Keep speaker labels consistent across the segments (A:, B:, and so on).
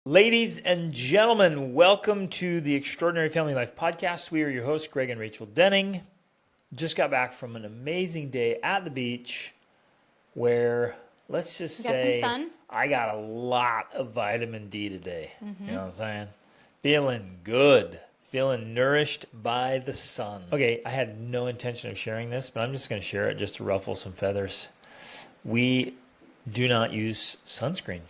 A: Ladies and gentlemen, welcome to the Extraordinary Family Life Podcast. We are your hosts, Greg and Rachel Denning. Just got back from an amazing day at the beach where, let's just say,
B: some sun?
A: I got a lot of vitamin D today. You know what I'm saying? Feeling good. Feeling nourished by the sun. Okay, I had no intention of sharing this, but I'm just going to share it just to ruffle some feathers. We do not use sunscreen.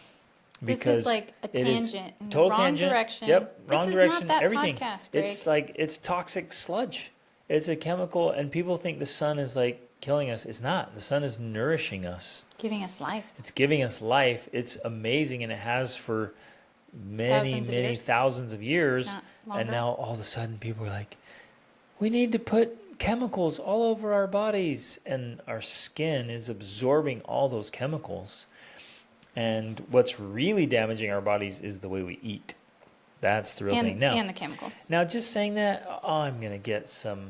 B: This is like a tangent in the wrong direction.
A: Yep, wrong direction.
B: This is not that
A: everything.
B: podcast, Greg.
A: It's toxic sludge. It's a chemical, and people think the sun is like killing us. It's not. The sun is nourishing us.
B: Giving us life.
A: It's giving us life. It's amazing, and it has for many thousands of years. And now all of a sudden, people are like, "We need to put chemicals all over our bodies," and our skin is absorbing all those chemicals. And what's really damaging our bodies is the way we eat. That's the real thing. Now,
B: and the chemicals.
A: Now, just saying that, I'm going to get some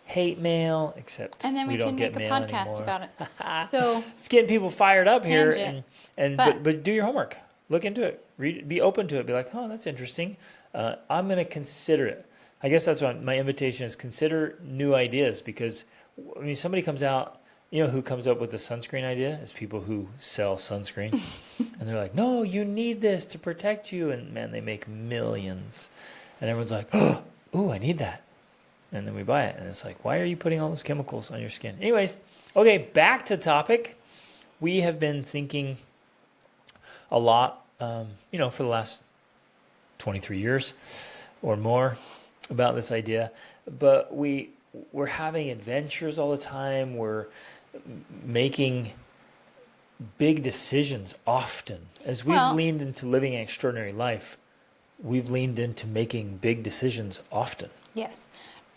A: hate mail, except
B: and then we
A: don't
B: can
A: get
B: make a
A: mail
B: podcast
A: anymore.
B: about it. So
A: it's getting people fired up
B: tangent,
A: here. But do your homework. Look into it. Read. Be open to it. Be like, oh, that's interesting. I'm going to consider it. I guess that's what my invitation is. Consider new ideas, because I mean, somebody comes out. You know who comes up with the sunscreen idea? Is people who sell sunscreen. And they're like, no, you need this to protect you. And man, they make millions. And everyone's like, oh, I need that. And then we buy it. And it's like, why are you putting all those chemicals on your skin? Anyways, okay, back to topic. We have been thinking a lot, for the last 23 years or more about this idea. But we're having adventures all the time. We're making big decisions often. As we've leaned into living an extraordinary life, we've leaned into making big decisions often.
B: Yes.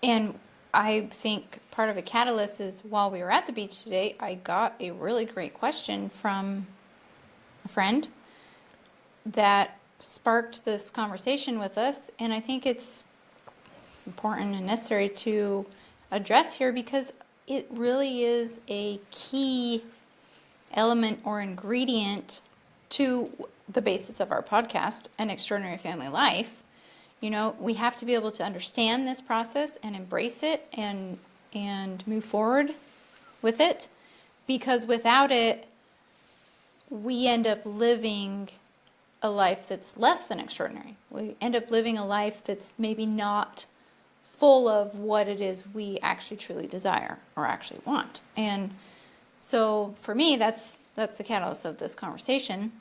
B: And I think part of a catalyst is while we were at the beach today, I got a really great question from a friend that sparked this conversation with us. And I think it's important and necessary to address here because it really is a key element or ingredient to the basis of our podcast, An Extraordinary Family Life. You know, we have to be able to understand this process and embrace it and move forward with it, because without it, we end up living a life that's less than extraordinary. We end up living a life that's maybe not full of what it is we actually truly desire or actually want. And so for me, that's the catalyst of this conversation.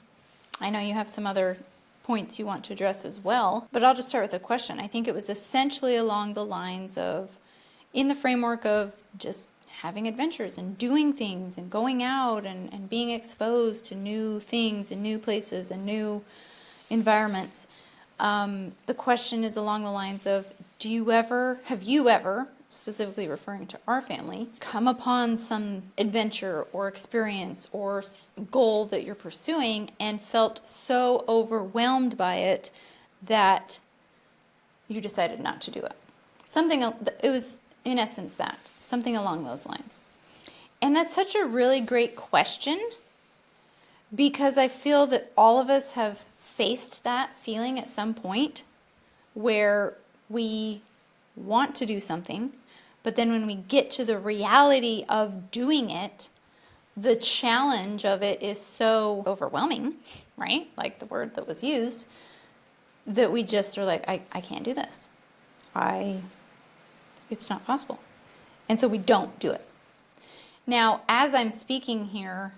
B: I know you have some other points you want to address as well, but I'll just start with a question. I think it was essentially along the lines of, in the framework of just having adventures and doing things and going out and being exposed to new things and new places and new environments. The question is along the lines of, have you ever, specifically referring to our family, come upon some adventure or experience or goal that you're pursuing and felt so overwhelmed by it that you decided not to do it? It was in essence that, something along those lines. And that's such a really great question, because I feel that all of us have faced that feeling at some point where we want to do something, but then when we get to the reality of doing it, the challenge of it is so overwhelming, right? Like the word that was used, that we just are like, I can't do this. It's not possible. And so we don't do it. Now, as I'm speaking here,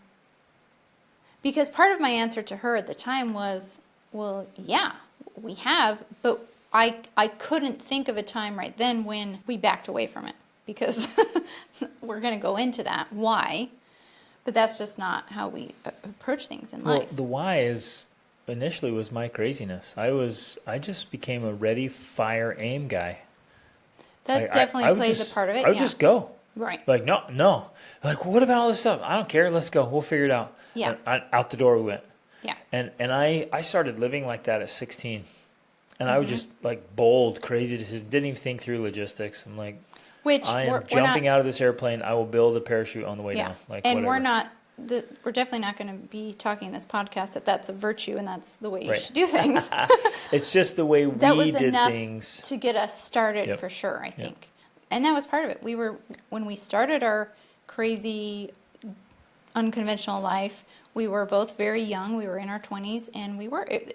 B: because part of my answer to her at the time was, well, yeah, we have, but I couldn't think of a time right then when we backed away from it, because we're going to go into that. Why? But that's just not how we approach things in life.
A: Well, the why initially was my craziness. I just became a ready, fire, aim guy.
B: That definitely plays a part of it.
A: I would just go.
B: Right.
A: Like, no. Like, what about all this stuff? I don't care. Let's go. We'll figure it out.
B: Yeah.
A: And out the door we went.
B: Yeah.
A: And I started living like that at 16. And I would just, like, bold, crazy decisions. Didn't even think through logistics. I'm like, I am jumping out of this airplane. I will build a parachute on the way down. Like,
B: and
A: whatever.
B: we're definitely not going to be talking in this podcast that that's a virtue and that's the way you
A: Right.
B: should do things.
A: It's just the way
B: That
A: we
B: was
A: did
B: enough
A: things.
B: to get us started
A: Yep.
B: for sure, I think. And that was part of it. When we started our crazy, unconventional life, we were both very young. We were in our 20s, and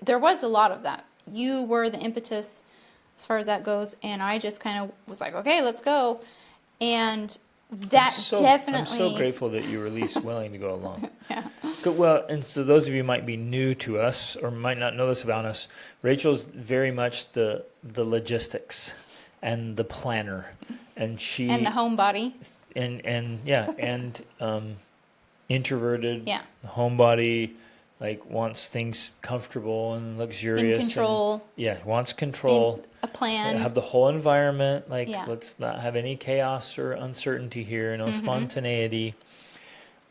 B: there was a lot of that. You were the impetus as far as that goes, and I just kind of was like, okay, let's go. And that definitely...
A: I'm so grateful that you were at least willing to go along.
B: Yeah.
A: Good. Well, and so those of you who might be new to us or might not know this about us, Rachel's very much the logistics and the planner, and
B: And the homebody.
A: and introverted.
B: Yeah.
A: Homebody, like wants things comfortable and luxurious.
B: In control.
A: Wants control.
B: A plan.
A: Have the whole environment. Like,
B: Yeah.
A: let's not have any chaos or uncertainty here. No spontaneity.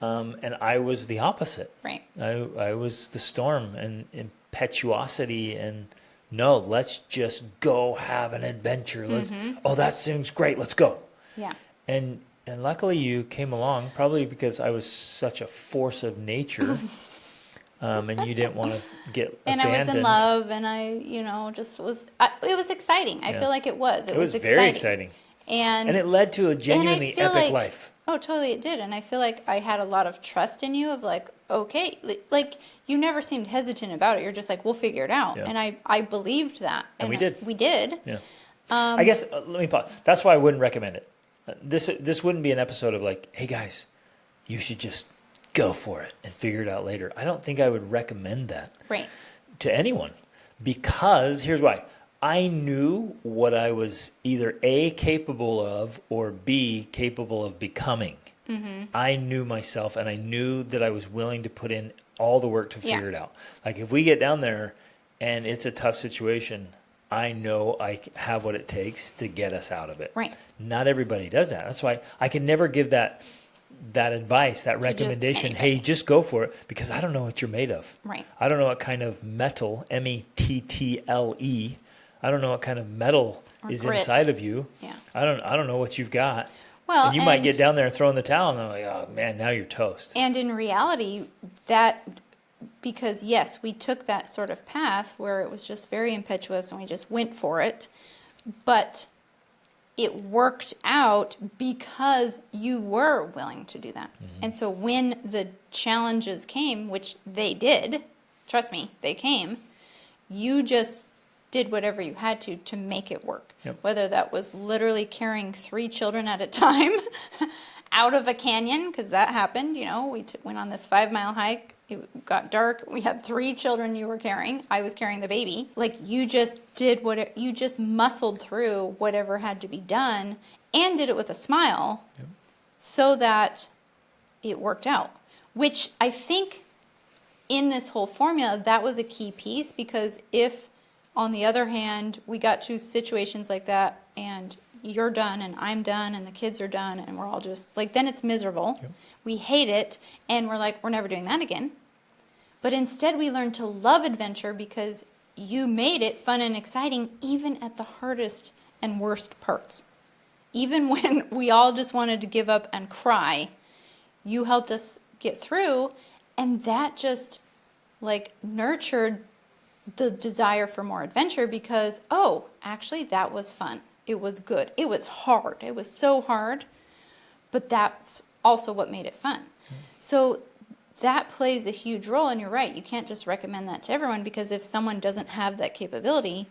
A: And I was the opposite.
B: Right.
A: I was the storm and impetuosity and no, let's just go have an adventure. Oh, that seems great. Let's go.
B: Yeah.
A: And luckily you came along, probably because I was such a force of nature, and you didn't want to get
B: And
A: abandoned.
B: I was in love, and I, just was. It was exciting. I feel like it was. It was exciting.
A: Very exciting.
B: And
A: it led to a genuinely
B: feel
A: epic
B: like-
A: life.
B: Oh, totally, it did. And I feel like I had a lot of trust in you of like, okay, like you never seemed hesitant about it. You're just like, we'll figure it out.
A: Yeah.
B: And I believed that.
A: And we did.
B: We did.
A: Yeah. I guess, let me pause. That's why I wouldn't recommend it. This wouldn't be an episode of like, hey guys, you should just go for it and figure it out later. I don't think I would recommend that
B: Right.
A: to anyone, because here's why. I knew what I was either A, capable of, or B, capable of becoming. I knew myself, and I knew that I was willing to put in all the work to figure it out. Like, if we get down there and it's a tough situation, I know I have what it takes to get us out of it.
B: Right.
A: Not everybody does that. That's why I can never give that advice, that
B: just
A: recommendation.
B: anybody.
A: Hey, just go for it, because I don't know what you're made of.
B: Right.
A: I don't know what kind of metal, METTLE. I don't know what kind of metal
B: Or
A: is
B: grit.
A: inside of you.
B: Yeah.
A: I don't know what you've got.
B: Well,
A: and you might get down there and throw in the towel, and they're like, oh man, now you're toast.
B: And in reality, because yes, we took that sort of path where it was just very impetuous and we just went for it, but it worked out because you were willing to do that. And so when the challenges came, which they did, trust me, they came, you just did whatever you had to make it work.
A: Yep.
B: Whether that was literally carrying 3 children at a time out of a canyon, because that happened. We went on this 5-mile hike. It got dark. We had 3 children you were carrying. I was carrying the baby. Like, you just did you just muscled through whatever had to be done and did it with a smile so that it worked out. Which I think in this whole formula, that was a key piece, because if, on the other hand, we got to situations like that and you're done and I'm done and the kids are done and we're all just like, then it's miserable.
A: Yep.
B: We hate it and we're like, we're never doing that again. But instead we learned to love adventure because you made it fun and exciting even at the hardest and worst parts. Even when we all just wanted to give up and cry, you helped us get through, and that just like nurtured the desire for more adventure because, oh, actually that was fun. It was good. It was hard. It was so hard, but that's also what made it fun. So that plays a huge role, and you're right. You can't just recommend that to everyone, because if someone doesn't have that capability,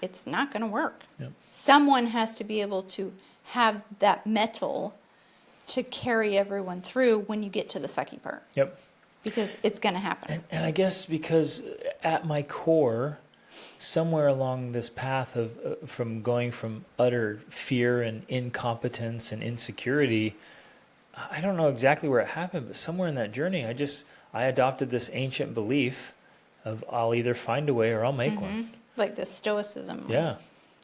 B: it's not going to work.
A: Yep.
B: Someone has to be able to have that mettle to carry everyone through when you get to the sucky part.
A: Yep.
B: Because it's going to happen.
A: And I guess because at my core, somewhere along this path of from going from utter fear and incompetence and insecurity, I don't know exactly where it happened, but somewhere in that journey, I adopted this ancient belief of I'll either find a way or I'll make one.
B: Like the stoicism.
A: Yeah.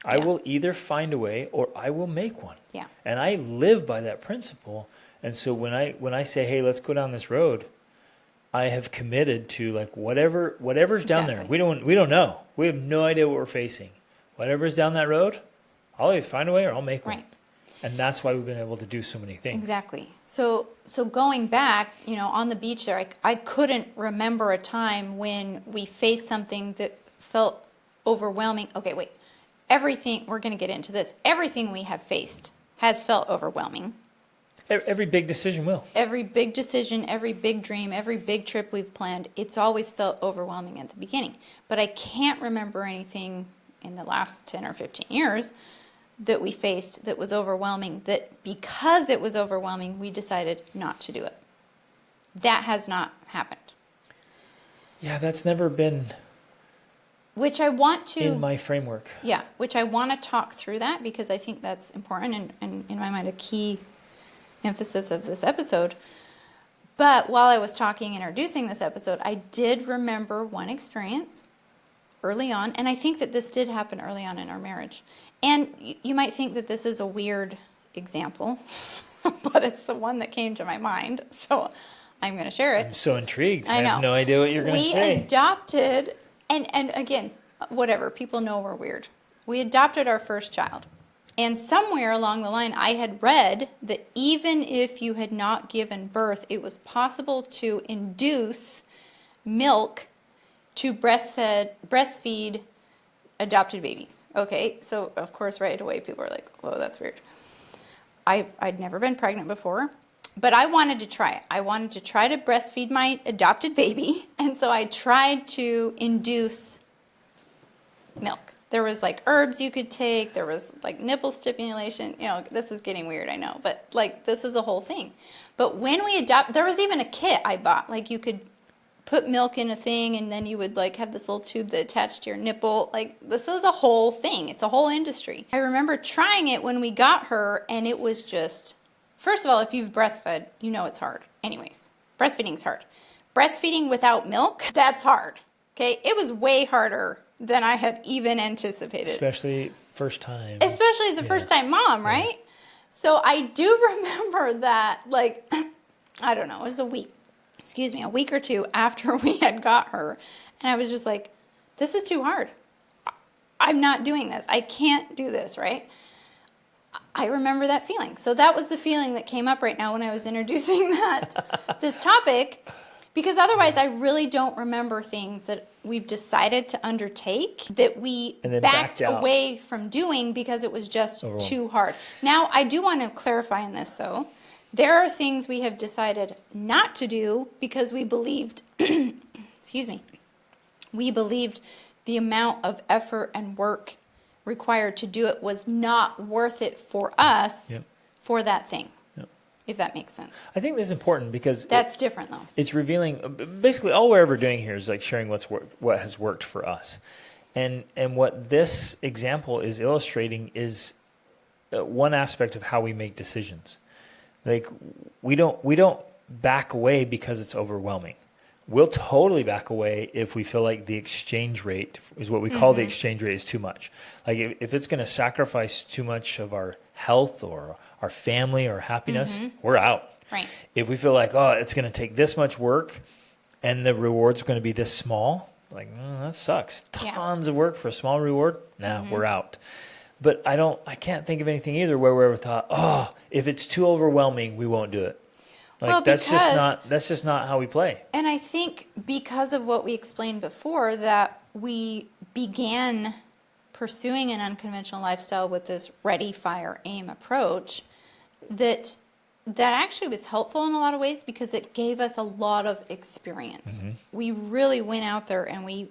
A: I
B: Yeah.
A: will either find a way or I will make one.
B: Yeah.
A: And I live by that principle. And so when I say, hey, let's go down this road, I have committed to like whatever's down there.
B: Exactly.
A: We don't know. We have no idea what we're facing. Whatever's down that road, I'll either find a way or I'll make one.
B: Right.
A: And that's why we've been able to do so many things.
B: Exactly. So going back, on the beach there, I couldn't remember a time when we faced something that felt overwhelming. Okay, wait. Everything, we're going to get into this. Everything we have faced has felt overwhelming.
A: Every big decision will.
B: Every big decision, every big dream, every big trip we've planned, it's always felt overwhelming at the beginning. But I can't remember anything in the last 10 or 15 years that we faced that was overwhelming, that because it was overwhelming, we decided not to do it. That has not happened.
A: Yeah, that's never been
B: Which I want to...
A: in my framework.
B: Yeah, which I want to talk through that because I think that's important and in my mind a key emphasis of this episode. But while I was introducing this episode, I did remember one experience early on, and I think that this did happen early on in our marriage. And you might think that this is a weird example, but it's the one that came to my mind, so I'm going to share it.
A: I'm so intrigued.
B: I know.
A: have no idea what you're going to say.
B: We adopted, and again, whatever, people know we're weird. We adopted our first child. And somewhere along the line, I had read that even if you had not given birth, it was possible to induce milk to breastfeed adopted babies. Okay, so of course right away people are like, whoa, that's weird. I'd never been pregnant before, but I wanted to try it. I wanted to try to breastfeed my adopted baby, and so I tried to induce milk. There was like herbs you could take, there was like nipple stimulation, this is getting weird, I know, but like this is a whole thing. But when we there was even a kit I bought, like you could put milk in a thing and then you would like have this little tube that attached to your nipple. Like this is a whole thing. It's a whole industry. I remember trying it when we got her and it was just, first of all, if you've breastfed, you know it's hard. Anyways, breastfeeding's hard. Breastfeeding without milk, that's hard. Okay, it was way harder than I had even anticipated.
A: Especially first time.
B: Especially as a first time mom, right? Yeah. So I do remember that, like, I don't know, it was a week or two after we had got her. And I was just like, this is too hard. I'm not doing this. I can't do this, right? I remember that feeling. So that was the feeling that came up right now when I was introducing this topic. Because otherwise, I really don't remember things that we've decided to undertake that we backed away from doing because it was just too hard. Now, I do want to clarify in this, though. There are things we have decided not to do because we believed, we believed the amount of effort and work required to do it was not worth it for us for that thing. If that makes sense.
A: I think this is important because
B: that's different though.
A: It's revealing, basically all we're ever doing here is like sharing what has worked for us. And what this example is illustrating is one aspect of how we make decisions. Like we don't back away because it's overwhelming. We'll totally back away if we feel like the exchange rate is what we call the exchange rate is too much. Like if it's going to sacrifice too much of our health or our family or happiness, we're out.
B: Right.
A: If we feel like, it's going to take this much work and the reward's going to be this small, like, that sucks. Tons of work for a small reward. We're out. But I can't think of anything either where we ever thought, if it's too overwhelming, we won't do it. Like that's just not how we play.
B: And I think because of what we explained before, that we began pursuing an unconventional lifestyle with this ready, fire, aim approach, that actually was helpful in a lot of ways because it gave us a lot of experience. We really went out there and we,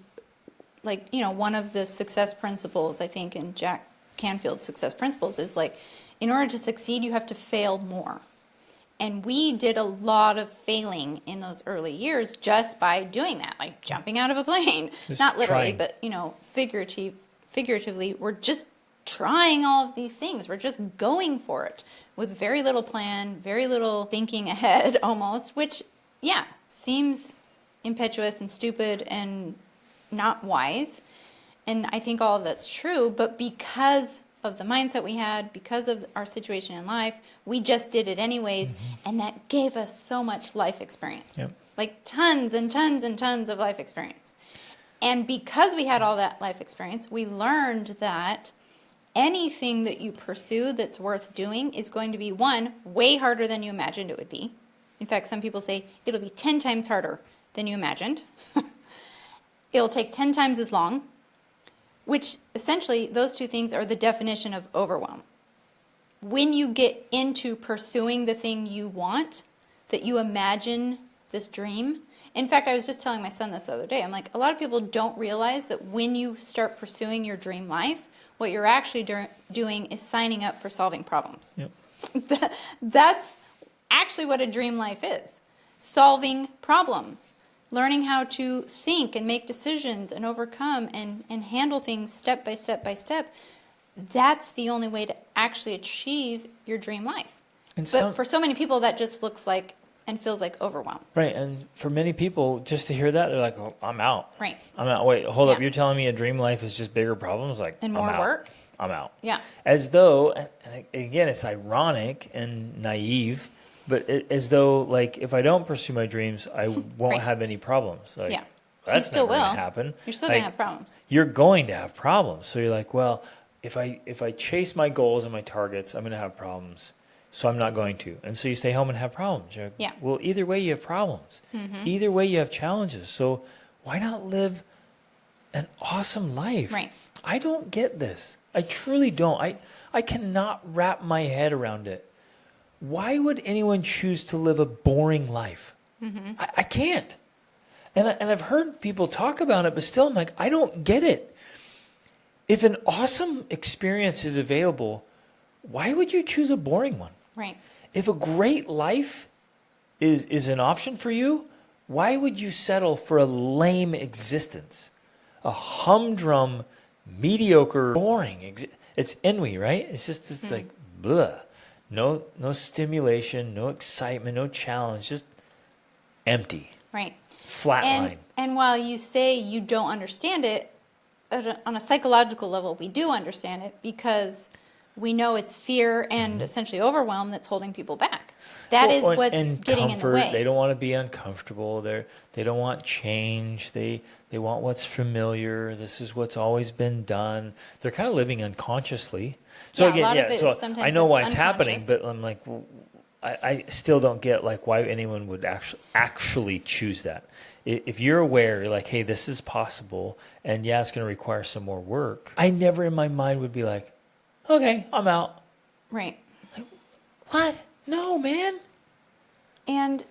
B: one of the success principles, I think, in Jack Canfield's success principles is like, in order to succeed, you have to fail more. And we did a lot of failing in those early years just by doing that, like jumping out of a plane.
A: Just
B: not literally,
A: trying.
B: but, figuratively, we're just trying all of these things. We're just going for it with very little plan, very little thinking ahead almost, which, seems impetuous and stupid and not wise. And I think all of that's true, but because of the mindset we had, because of our situation in life, we just did it anyways, and that gave us so much life experience. Like tons and tons and tons of life experience. And because we had all that life experience, we learned that anything that you pursue that's worth doing is going to be, one, way harder than you imagined it would be. In fact, some people say it'll be 10 times harder than you imagined. It'll take 10 times as long, which essentially those two things are the definition of overwhelm. When you get into pursuing the thing you want, that you imagine this dream. In fact, I was just telling my son this the other day. I'm like, a lot of people don't realize that when you start pursuing your dream life, what you're actually doing is signing up for solving problems.
A: Yep.
B: That's actually what a dream life is. Solving problems. Learning how to think and make decisions and overcome and handle things step by step by step. That's the only way to actually achieve your dream life. But for so many people, that just looks like and feels like overwhelm.
A: Right. And for many people, just to hear that, they're like, oh, I'm out.
B: Right.
A: I'm out. Wait, hold up. You're telling me a dream life is just bigger problems? Like,
B: And more work?
A: I'm out.
B: Yeah.
A: As though, and again, it's ironic and naive, but as though, like, if I don't pursue my dreams, I won't have any problems. Like,
B: Yeah.
A: That's
B: you still
A: never
B: will.
A: gonna happen.
B: You're still going to have problems.
A: You're going to have problems. So you're like, well, if I chase my goals and my targets, I'm going to have problems. So I'm not going to. And so you stay home and have problems. You're like,
B: Yeah.
A: Well, either way you have problems.
B: Mm-hmm.
A: Either way you have challenges. So why not live an awesome life?
B: Right.
A: I don't get this. I truly don't. I cannot wrap my head around it. Why would anyone choose to live a boring life?
B: Mm-hmm.
A: I can't. And I've heard people talk about it, but still I'm like, I don't get it. If an awesome experience is available, why would you choose a boring one?
B: Right.
A: If a great life is an option for you, why would you settle for a lame existence? A humdrum, mediocre, boring it's ennui, right? It's just it's like blah. No stimulation, no excitement, no challenge, just empty.
B: Right.
A: Flat line.
B: And while you say you don't understand it, on a psychological level, we do understand it because we know it's fear and essentially overwhelm that's holding people back. That is what's getting in the way.
A: They don't want to be uncomfortable. They don't want change. They want what's familiar. This is what's always been done. They're kind of living unconsciously. So
B: Yeah, a lot of it is sometimes
A: I know why it's happening,
B: unconscious.
A: but I'm like, well, I still don't get like why anyone would actually choose that. If you're aware, you're like, hey, this is possible, and yeah, it's going to require some more work. I never in my mind would be like, okay, I'm out.
B: Right.
A: Like, what? No, man.
B: And,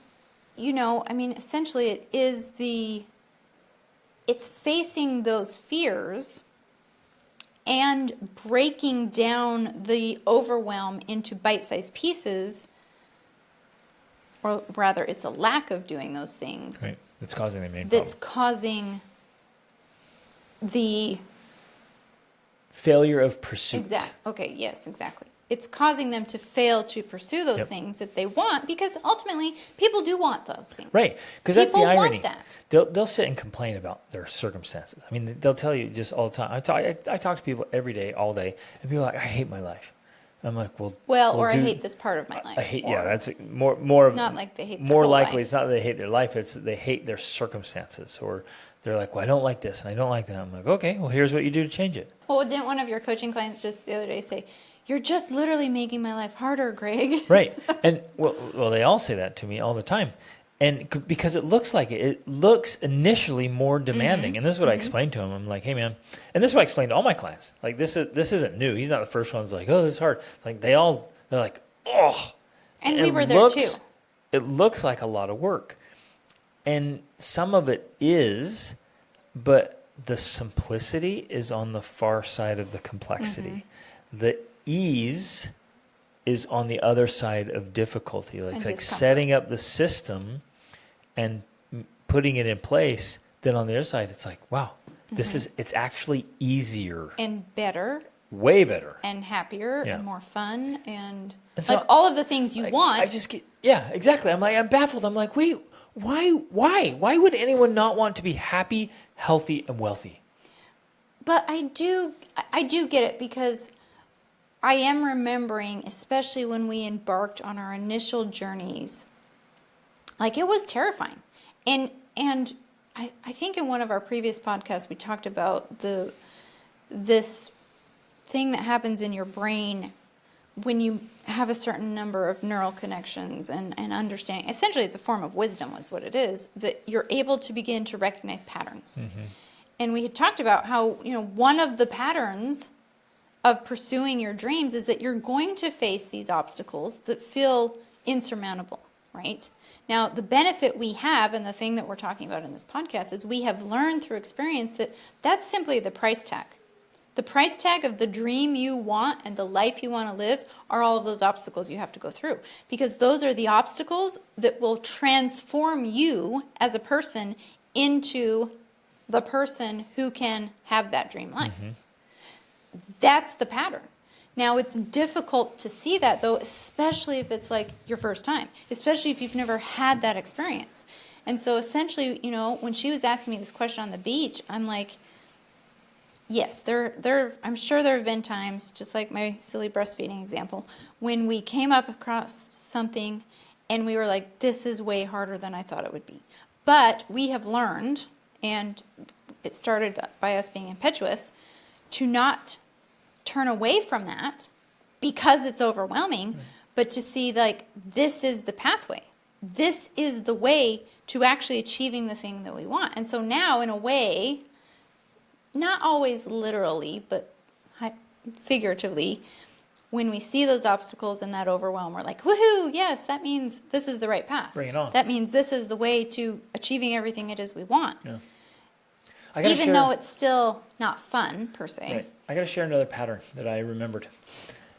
B: I mean, essentially it's facing those fears and breaking down the overwhelm into bite-sized pieces, or rather, it's a lack of doing those things.
A: Right. That's causing the main
B: That's
A: problem.
B: causing the
A: Failure of pursuit.
B: Okay, yes, exactly. It's causing them to fail to pursue those things that they want because ultimately people do want those things.
A: Right, because that's the
B: People
A: irony.
B: want that.
A: They'll sit and complain about their circumstances. I mean, they'll tell you just all the time. I talk to people every day, all day, and people are like, I hate my life. I'm like,
B: or I hate this part of my life.
A: I hate,
B: or
A: that's more of
B: not like they hate their
A: more
B: whole
A: likely
B: life.
A: it's not that they hate their life, it's that they hate their circumstances, or they're like, well, I don't like this and I don't like that. I'm like, okay, well, here's what you do to change it.
B: Well, didn't one of your coaching clients just the other day say, you're just literally making my life harder, Greg?
A: Right. And well, they all say that to me all the time. And because it looks like it. It looks initially more demanding. And this is what I explained to him. I'm like, hey, man. And this is what I explained to all my clients. Like, this isn't new. He's not the first one who's like, oh, this is hard. Like, they're like, oh.
B: And we were there too.
A: It looks like a lot of work. And some of it is, but the simplicity is on the far side of the complexity. The ease is on the other side of difficulty. Like, it's like setting up the system and putting it in place. Then on the other side, it's like, wow, it's actually easier.
B: And better.
A: Way better.
B: And happier and more fun and
A: so,
B: like all of the things you want.
A: I just get, exactly. I'm baffled. I'm like, wait, why would anyone not want to be happy, healthy, and wealthy?
B: But I do get it because I am remembering, especially when we embarked on our initial journeys, like it was terrifying. And I think in one of our previous podcasts we talked about this thing that happens in your brain when you have a certain number of neural connections and understanding. Essentially, it's a form of wisdom, is what it is, that you're able to begin to recognize patterns. And we had talked about how, one of the patterns of pursuing your dreams is that you're going to face these obstacles that feel insurmountable, right? Now, the benefit we have, and the thing that we're talking about in this podcast, is we have learned through experience that that's simply the price tag. The price tag of the dream you want and the life you want to live are all of those obstacles you have to go through. Because those are the obstacles that will transform you as a person into the person who can have that dream life. That's the pattern. Now, it's difficult to see that, though, especially if it's like your first time, especially if you've never had that experience. And so essentially, when she was asking me this question on the beach, I'm like, yes, I'm sure there have been times, just like my silly breastfeeding example, when we came up across something and we were like, this is way harder than I thought it would be. But we have learned, and it started by us being impetuous, to not turn away from that because it's overwhelming, but to see like, this is the pathway. This is the way to actually achieving the thing that we want. And so now, in a way, not always literally, but figuratively, when we see those obstacles and that overwhelm, we're like, woohoo, yes, that means this is the right path.
A: Bring it on.
B: That means this is the way to achieving everything it is we want.
A: Yeah.
B: Even though it's still not fun, per se.
A: Right. I got to share another pattern that I remembered.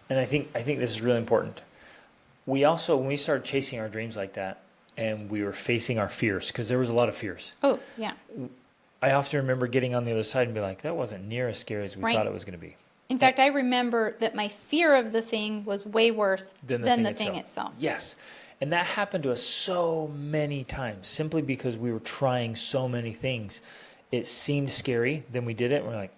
A: And I think this is really important. We also, when we started chasing our dreams like that, and we were facing our fears, because there was a lot of fears.
B: Oh, yeah.
A: I often remember getting on the other side and be like, that wasn't near as scary as we thought it was going to be.
B: In fact, I remember that my fear of the thing was way worse than the thing itself.
A: Yes. And that happened to us so many times, simply because we were trying so many things. It seemed scary, then we did it, and we're like,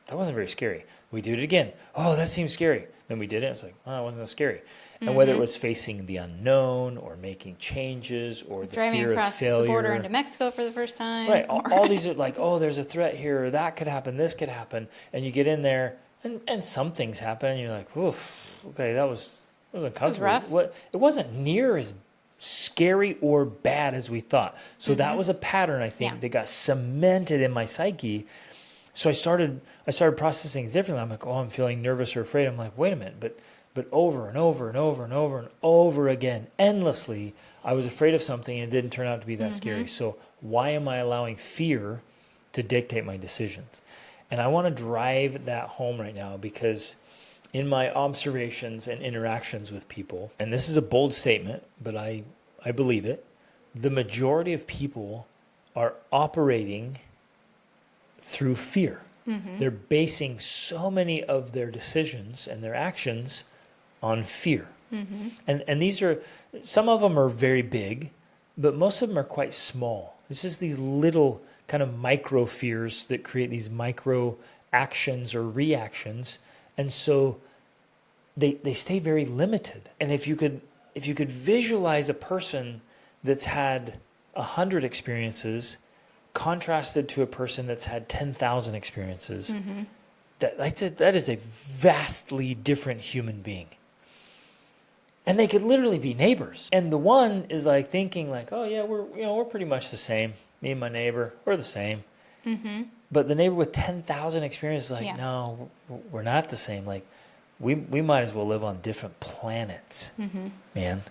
A: that wasn't very scary. We did it again. Oh, that seems scary. Then we did it, it's like, oh, it wasn't that scary. And whether it was facing the unknown or making changes or the
B: driving
A: fear of
B: across
A: failure.
B: the border into Mexico for the first time.
A: Right. All these are like, oh, there's a threat here, or that could happen, this could happen. And you get in there, and some things happen, and you're like, oof, okay, that was uncomfortable.
B: It was rough.
A: It wasn't near as scary or bad as we thought. So that was a pattern, I think, that got cemented in my psyche. So I started processing things differently. I'm like, oh, I'm feeling nervous or afraid. I'm like, wait a minute, but over and over and over and over and over again, endlessly, I was afraid of something and it didn't turn out to be that scary. So why am I allowing fear to dictate my decisions? And I want to drive that home right now, because in my observations and interactions with people, and this is a bold statement, but I believe it, the majority of people are operating through fear. They're basing so many of their decisions and their actions on fear. And these are, some of them are very big, but most of them are quite small. It's just these little kind of micro fears that create these micro actions or reactions. And so they stay very limited. And if you could visualize a person that's had 100 experiences contrasted to a person that's had 10,000 experiences, that is a vastly different human being. And they could literally be neighbors. And the one is like thinking like, oh yeah, we're pretty much the same. Me and my neighbor, we're the same. But the neighbor with 10,000 experiences is like, no, we're not the same. Like, we might as well live on different planets, man.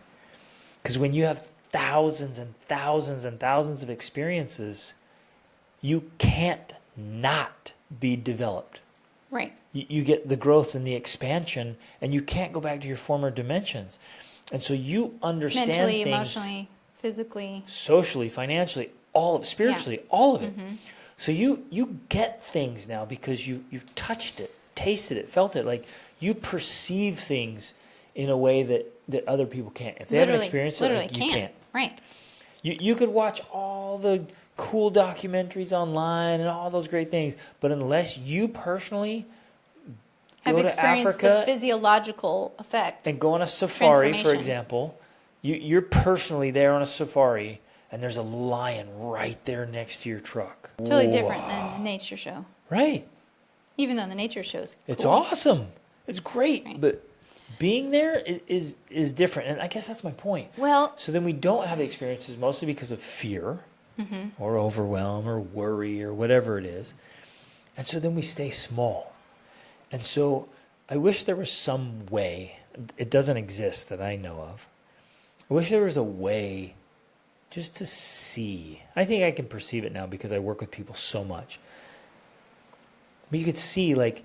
A: Because when you have thousands and thousands and thousands of experiences, you can't not be developed.
B: Right.
A: You get the growth and the expansion, and you can't go back to your former dimensions. And so you understand
B: mentally,
A: things,
B: emotionally, physically,
A: socially, financially, spiritually, all of it. So you get things now because you've touched it, tasted it, felt it. Like, you perceive things in a way that other people can't. If they haven't experienced it, like, you can't.
B: Right.
A: You could watch all the cool documentaries online and all those great things, but unless you personally
B: have
A: go to
B: experienced
A: Africa
B: the physiological effect
A: and go on a safari, for example, you're personally there on a safari, and there's a lion right there next to your truck.
B: Totally different than the nature show.
A: Right.
B: Even though the nature show's
A: It's
B: cool.
A: awesome. It's great.
B: Right.
A: But being there is different. And I guess that's my point.
B: Well,
A: So then we don't have experiences mostly because of fear or overwhelm or worry or whatever it is. And so then we stay small. And so I wish there was some way, it doesn't exist that I know of. I wish there was a way just to see. I think I can perceive it now because I work with people so much. But you could see, like,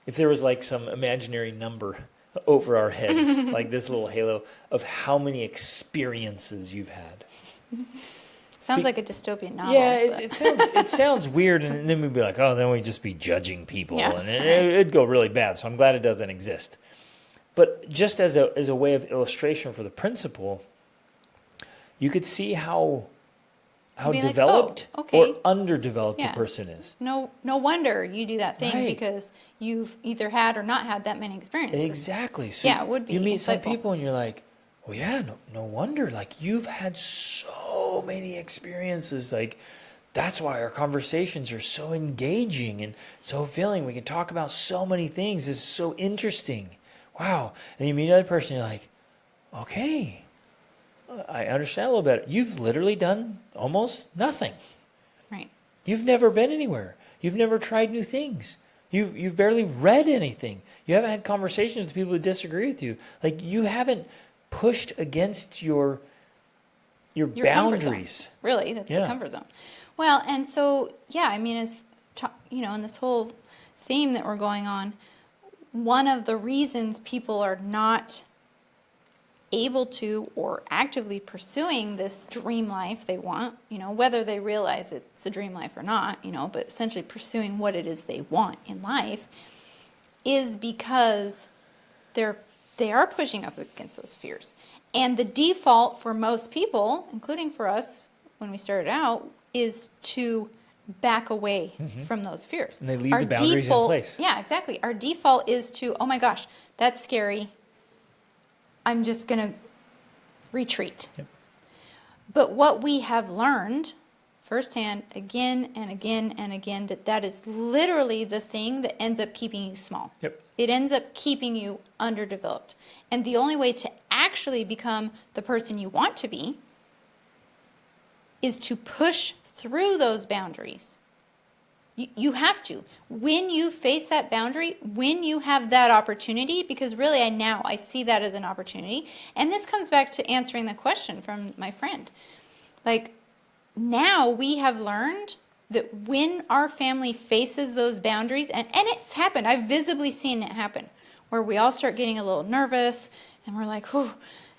A: if there was like some imaginary number over our heads, like this little halo of how many experiences you've had.
B: sounds like a dystopian novel.
A: Yeah,
B: but-
A: it sounds weird, and then we'd be like, oh, then we'd just be judging people,
B: Yeah.
A: and it'd go really bad. So I'm glad it doesn't exist. But just as a way of illustration for the principle, you could see how
B: Be like,
A: developed
B: oh, okay.
A: or underdeveloped
B: Yeah.
A: a person is.
B: No wonder you do that thing
A: Right.
B: because you've either had or not had that many experiences.
A: Exactly. So
B: Yeah, it would be
A: you meet some
B: insightful.
A: people and you're like, well, yeah, no wonder. Like, you've had so many experiences. Like, that's why our conversations are so engaging and so filling. We can talk about so many things. This is so interesting. Wow. And you meet another person, you're like, okay, I understand a little better. You've literally done almost nothing.
B: Right.
A: You've never been anywhere. You've never tried new things. You've barely read anything. You haven't had conversations with people who disagree with you. Like, you haven't pushed against your
B: Your comfort zone.
A: boundaries.
B: Really, that's
A: Yeah.
B: the comfort zone. Well, and so, yeah, I mean, in this whole theme that we're going on, one of the reasons people are not able to or actively pursuing this dream life they want, whether they realize it's a dream life or not, but essentially pursuing what it is they want in life, is because they are pushing up against those fears. And the default for most people, including for us when we started out, is to back away from those fears.
A: And they leave the boundaries in place.
B: Yeah, exactly. Our default is to, oh my gosh, that's scary. I'm just going to retreat.
A: Yep.
B: But what we have learned firsthand again and again and again, that is literally the thing that ends up keeping you small.
A: Yep.
B: It ends up keeping you underdeveloped. And the only way to actually become the person you want to be is to push through those boundaries. You have to. When you face that boundary, when you have that opportunity, because really I see that as an opportunity. And this comes back to answering the question from my friend. Like, now we have learned that when our family faces those boundaries, and it's happened, I've visibly seen it happen, where we all start getting a little nervous, and we're like, whew,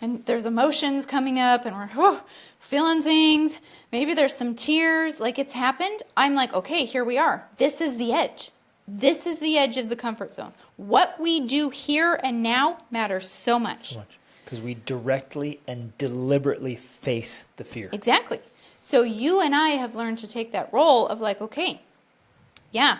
B: and there's emotions coming up, and we're whew, feeling things. Maybe there's some tears, like it's happened. I'm like, okay, here we are. This is the edge. This is the edge of the comfort zone. What we do here and now matters so much.
A: Because we directly and deliberately face the fear.
B: Exactly. So you and I have learned to take that role of like, okay, yeah,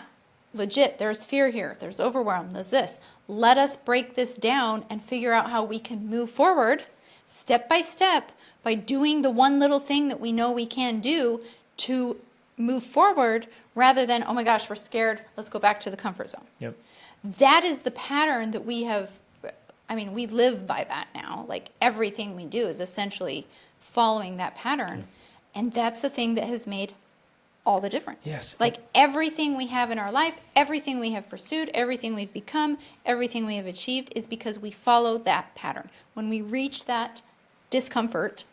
B: legit, there's fear here, there's overwhelm, there's this. Let us break this down and figure out how we can move forward step by step by doing the one little thing that we know we can do to move forward rather than, oh my gosh, we're scared, let's go back to the comfort zone.
A: Yep.
B: That is the pattern that we have. I mean, we live by that now. Like, everything we do is essentially following that pattern. And that's the thing that has made all the difference.
A: Yes.
B: Like, everything we have in our life, everything we have pursued, everything we've become, everything we have achieved is because we follow that pattern. When we reach that discomfort,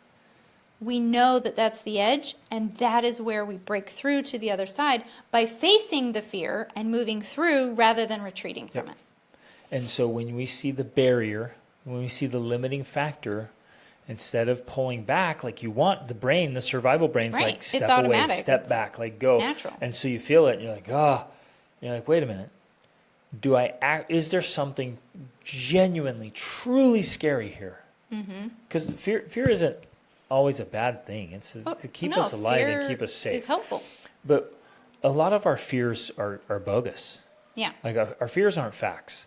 B: we know that that's the edge, and that is where we break through to the other side by facing the fear and moving through rather than retreating from
A: Yep.
B: it.
A: And so when we see the barrier, when we see the limiting factor, instead of pulling back like you want, the brain, the survival brain's
B: Right.
A: like
B: It's
A: step away,
B: automatic.
A: step
B: It's
A: back, like go.
B: natural.
A: And so you feel it and you're like, you're like, wait a minute. Is there something genuinely, truly scary here? Because fear isn't always a bad thing. It's to keep us alive and keep us safe.
B: It's helpful.
A: But a lot of our fears are bogus.
B: Yeah.
A: Like our fears aren't facts.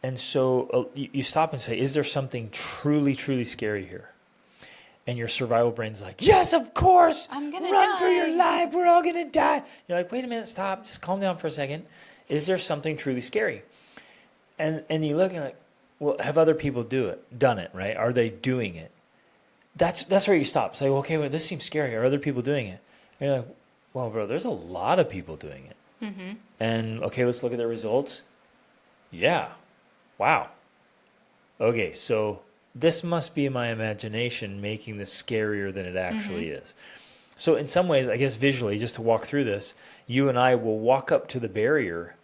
A: And so you stop and say, is there something truly, truly scary here? And your survival brain's like, yes, of course.
B: I'm gonna
A: Run for your
B: die."
A: life. We're all going to die. You're like, wait a minute, stop. Just calm down for a second. Is there something truly scary? And you look and you're like, well, have other people done it, right? Are they doing it? That's where you stop. It's like, okay, well, this seems scary. Are other people doing it? And you're like, well, bro, there's a lot of people doing it.
B: Mm-hmm.
A: And okay, let's look at the results. Yeah. Wow. Okay, so this must be my imagination making this scarier than it actually is. So in some ways, I guess visually, just to walk through this, you and I will walk up to the barrier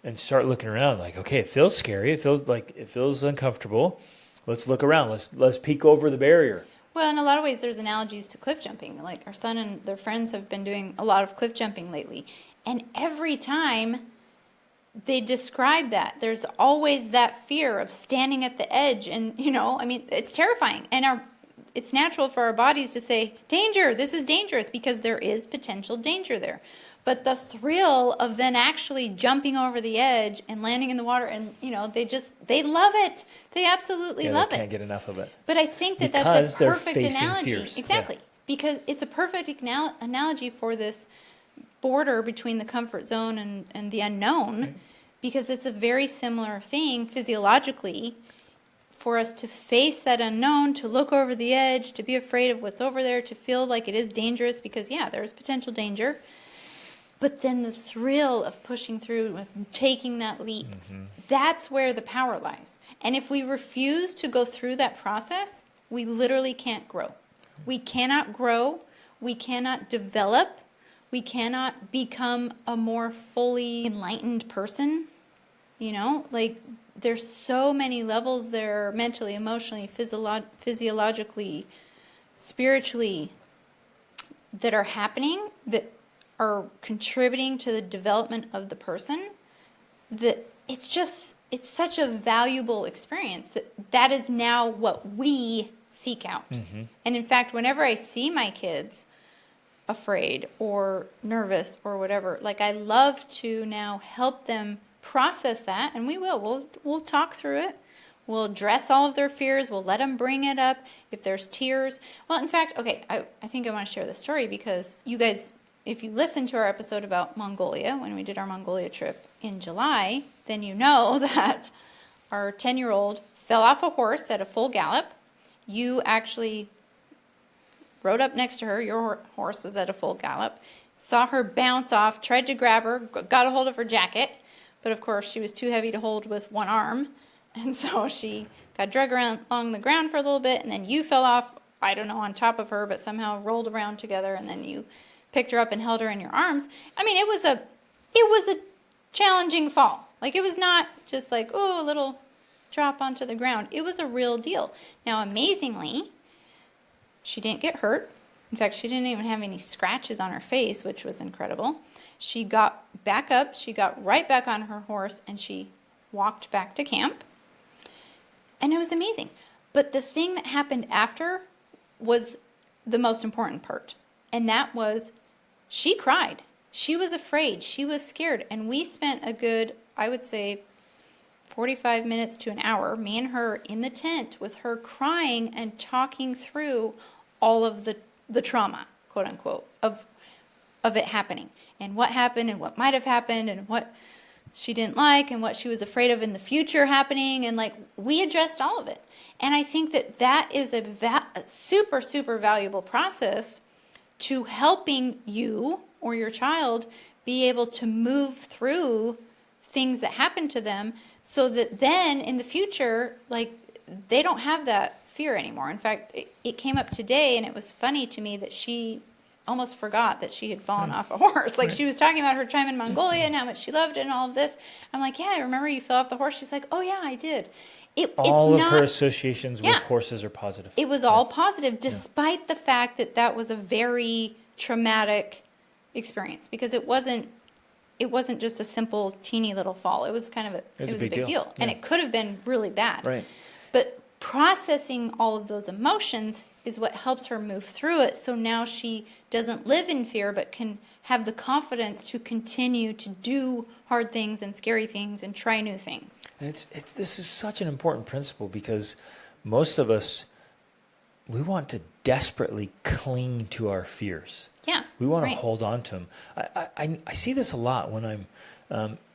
A: and start looking around like, okay, it feels scary. It feels uncomfortable. Let's look around. Let's peek over the barrier.
B: Well, in a lot of ways, there's analogies to cliff jumping. Like our son and their friends have been doing a lot of cliff jumping lately. And every time they describe that, there's always that fear of standing at the edge. And, it's terrifying. And it's natural for our bodies to say, danger, this is dangerous, because there is potential danger there. But the thrill of then actually jumping over the edge and landing in the water, and they love it. They absolutely love it.
A: They can't get enough of it.
B: But I think
A: Because
B: that's a
A: they're
B: perfect
A: facing
B: analogy.
A: fears.
B: Exactly.
A: Yeah.
B: Because it's a perfect analogy for this border between the comfort zone and the unknown,
A: Right.
B: because it's a very similar thing physiologically for us to face that unknown, to look over the edge, to be afraid of what's over there, to feel like it is dangerous because, there's potential danger. But then the thrill of pushing through, of taking that leap, that's where the power lies. And if we refuse to go through that process, we literally can't grow. We cannot grow. We cannot develop. We cannot become a more fully enlightened person. There's so many levels there, mentally, emotionally, physiologically, spiritually, that are happening, that are contributing to the development of the person, that it's such a valuable experience that is now what we seek out. And in fact, whenever I see my kids afraid or nervous or whatever, I love to now help them process that, and we'll talk through it. We'll address all of their fears. We'll let them bring it up. If there's tears, well, in fact, okay, I think I want to share this story because you guys, if you listen to our episode about Mongolia, when we did our Mongolia trip in July, then you know that our 10-year-old fell off a horse at a full gallop. You actually rode up next to her. Your horse was at a full gallop. Saw her bounce off, tried to grab her, got a hold of her jacket. But of course, she was too heavy to hold with one arm. And so she got dragged around along the ground for a little bit. And then you fell off, I don't know, on top of her, but somehow rolled around together. And then you picked her up and held her in your arms. I mean, it was a challenging fall. It was not just a little drop onto the ground. It was a real deal. Now, amazingly, she didn't get hurt. In fact, she didn't even have any scratches on her face, which was incredible. She got back up, she got right back on her horse, and she walked back to camp. And it was amazing. But the thing that happened after was the most important part. And that was she cried. She was afraid. She was scared. And we spent a good, I would say, 45 minutes to an hour, me and her in the tent with her crying and talking through all of the trauma, quote unquote, of it happening and what happened and what might have happened and what she didn't like and what she was afraid of in the future happening. And we addressed all of it. And I think that is a super, super valuable process to helping you or your child be able to move through things that happen to them so that then in the future, they don't have that fear anymore. In fact, it came up today, and it was funny to me that she almost forgot that she had fallen off a horse. She was talking about her time in Mongolia and how much she loved it and all of this. I'm like, yeah, I remember you fell off the horse. She's like, oh yeah, I did.
A: All of her associations with horses are positive.
B: It was all positive, despite the fact that was a very traumatic experience, because it wasn't just a simple teeny little fall. It was kind of it was a big deal. And it could have been really bad.
A: Right.
B: But processing all of those emotions is what helps her move through it. So now she doesn't live in fear, but can have the confidence to continue to do hard things and scary things and try new things.
A: And this is such an important principle because most of us we want to desperately cling to our fears.
B: Yeah.
A: We want to
B: right.
A: hold on to them. I see this a lot when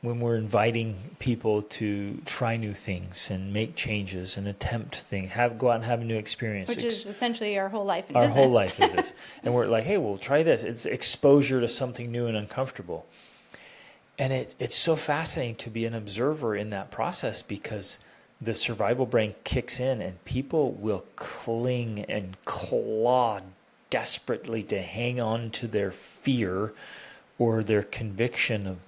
A: we're inviting people to try new things and make changes and attempt things, go out and have a new experience.
B: Which is essentially our whole life in
A: our
B: business.
A: whole life is this. And we're like, hey, well, try this. It's exposure to something new and uncomfortable. And it's so fascinating to be an observer in that process, because the survival brain kicks in and people will cling and claw desperately to hang on to their fear or their conviction of,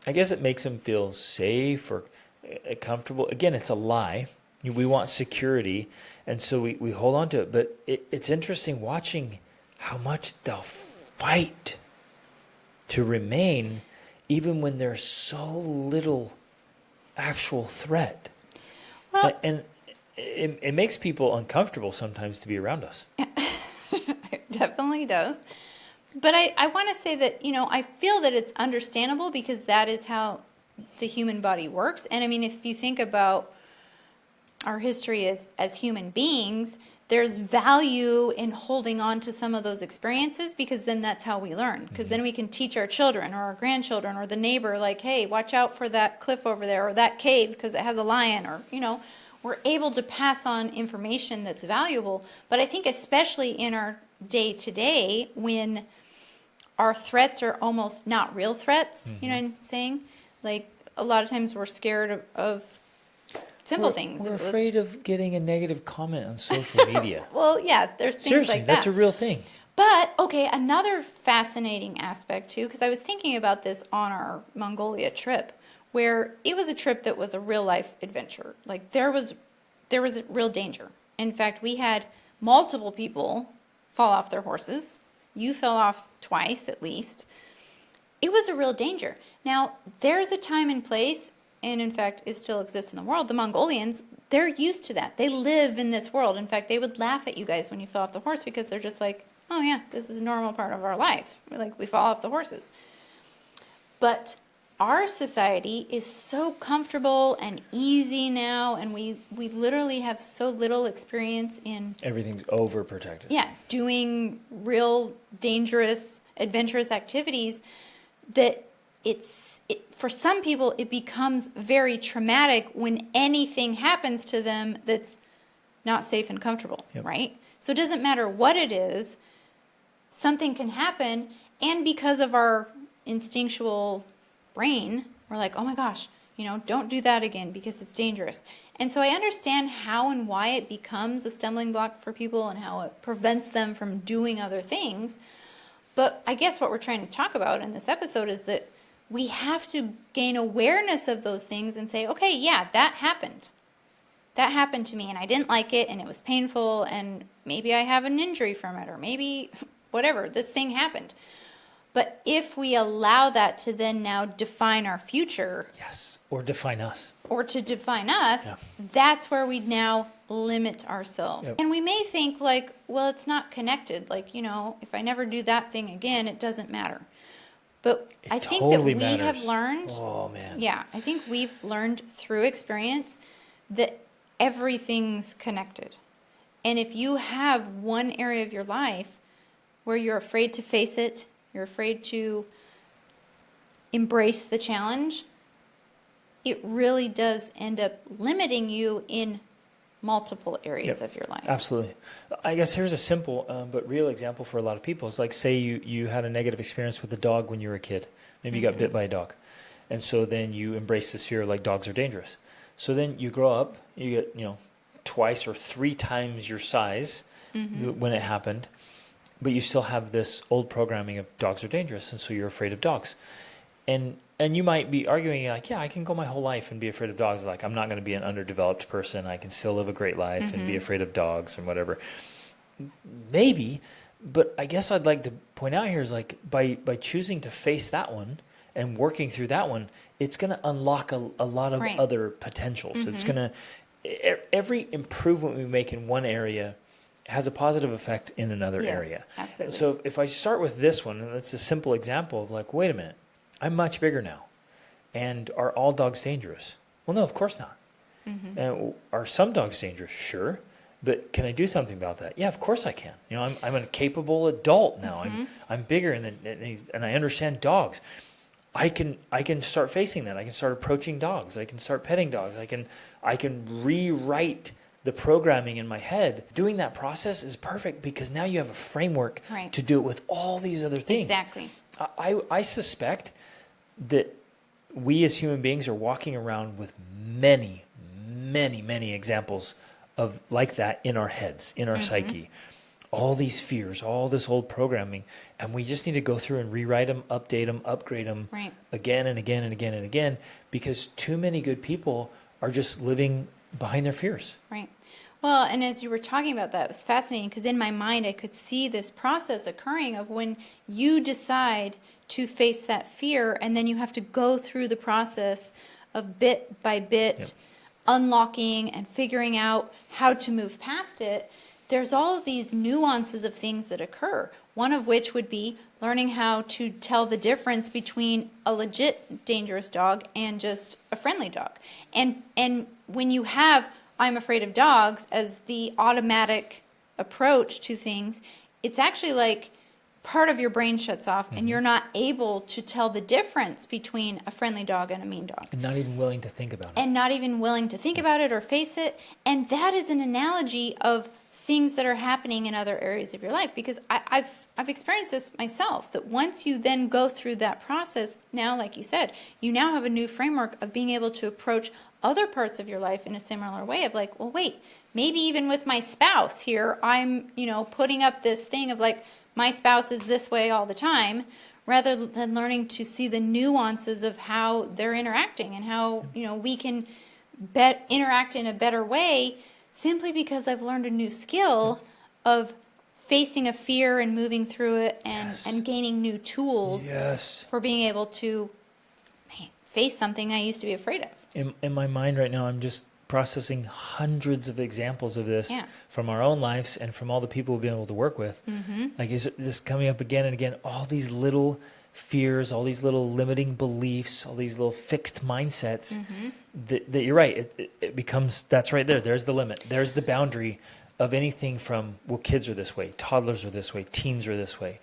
A: I guess it makes them feel safe or comfortable. Again, it's a lie. We want security, and so we hold on to it. But it's interesting watching how much they'll fight to remain, even when there's so little actual threat.
B: Well,
A: And it makes people uncomfortable sometimes to be around us.
B: it definitely does. But I want to say that, I feel that it's understandable, because that is how the human body works. And I mean, if you think about our history as human beings, there's value in holding on to some of those experiences, because then that's how we learn. Because then we can teach our children or our grandchildren or the neighbor, like, hey, watch out for that cliff over there or that cave because it has a lion, or, we're able to pass on information that's valuable. But I think especially in our day to day, when our threats are almost not real threats, you know what I'm saying? Like, a lot of times we're scared of simple things.
A: We're afraid of getting a negative comment on social media.
B: Well, yeah, there's things
A: Seriously,
B: like that.
A: that's a real thing.
B: But, okay, another fascinating aspect, too, because I was thinking about this on our Mongolia trip, where it was a trip that was a real-life adventure. Like, there was a real danger. In fact, we had multiple people fall off their horses. You fell off twice, at least. It was a real danger. Now, there's a time and place, and in fact, it still exists in the world. The Mongolians, they're used to that. They live in this world. In fact, they would laugh at you guys when you fell off the horse, because they're just like, oh yeah, this is a normal part of our life. Like, we fall off the horses. But our society is so comfortable and easy now, and we literally have so little experience in...
A: Everything's overprotected.
B: Yeah, doing real dangerous, adventurous activities, that for some people, it becomes very traumatic when anything happens to them that's not safe and comfortable, right? So it doesn't matter what it is, something can happen, and because of our instinctual brain, we're like, oh my gosh, don't do that again because it's dangerous. And so I understand how and why it becomes a stumbling block for people and how it prevents them from doing other things. But I guess what we're trying to talk about in this episode is that we have to gain awareness of those things and say, okay, yeah, that happened. That happened to me, and I didn't like it, and it was painful, and maybe I have an injury from it, or maybe whatever, this thing happened. But if we allow that to then now define our future...
A: Yes, or define us.
B: Or to define us, that's where we now limit ourselves.
A: Yep.
B: And we may think like, well, it's not connected. Like, if I never do that thing again, it doesn't matter. But I think
A: totally
B: that we
A: matters.
B: have learned...
A: Oh, man.
B: Yeah, I think we've learned through experience that everything's connected. And if you have one area of your life where you're afraid to face it, you're afraid to embrace the challenge, it really does end up limiting you in multiple areas of your life.
A: Absolutely. I guess here's a simple but real example for a lot of people. It's like, say you had a negative experience with a dog when you were a kid. Maybe you got bit by a dog. And so then you embrace this fear like dogs are dangerous. So then you grow up, you get, twice or three times your size when it happened. But you still have this old programming of dogs are dangerous, and so you're afraid of dogs. And you might be arguing like, yeah, I can go my whole life and be afraid of dogs. Like, I'm not going to be an underdeveloped person. I can still live a great life and be afraid of dogs and whatever. Maybe, but I guess I'd like to point out here is like by choosing to face that one and working through that one, it's going to unlock a lot of other potentials. It's going to, every improvement we make in one area has a positive effect in another area.
B: Absolutely.
A: So if I start with this one, and it's a simple example of like, wait a minute, I'm much bigger now. And are all dogs dangerous? Well, no, of course not. Are some dogs dangerous? Sure. but can I do something about that? Yeah, of course I can. You know, I'm a capable adult now. I'm bigger, and I understand dogs. I can start facing that. I can start approaching dogs. I can start petting dogs. I can rewrite the programming in my head. Doing that process is perfect because now you have a framework
B: Right.
A: to do it with all these other things.
B: Exactly.
A: I suspect that we as human beings are walking around with many, many, many examples of like that in our heads, in our psyche. All these fears, all this old programming, and we just need to go through and rewrite them, update them, upgrade them
B: Right.
A: again and again and again and again, because too many good people are just living behind their fears.
B: Right. Well, and as you were talking about that, it was fascinating because in my mind I could see this process occurring of when you decide to face that fear and then you have to go through the process of bit by bit
A: Yep.
B: unlocking and figuring out how to move past it. There's all of these nuances of things that occur, one of which would be learning how to tell the difference between a legit dangerous dog and just a friendly dog. And when you have I'm afraid of dogs as the automatic approach to things, it's actually like part of your brain shuts off and you're not able to tell the difference between a friendly dog and a mean dog.
A: And not even willing to think about it.
B: And not even willing to think about it or face it. And that is an analogy of things that are happening in other areas of your life, because I've experienced this myself, that once you then go through that process, now, like you said, you now have a new framework of being able to approach other parts of your life in a similar way of like, well, wait, maybe even with my spouse here, I'm, putting up this thing of like, my spouse is this way all the time, rather than learning to see the nuances of how they're interacting and how, we can interact in a better way. Simply because I've learned a new skill of facing a fear and moving through it and gaining new tools for being able to face something I used to be afraid of.
A: In my mind right now, I'm just processing hundreds of examples of this from our own lives and from all the people we've been able to work with. Like, is it just coming up again and again, all these little fears, all these little limiting beliefs, all these little fixed mindsets that you're right. It becomes, that's right there. There's the limit. There's the boundary of anything from, well, kids are this way, toddlers are this way, teens are this way,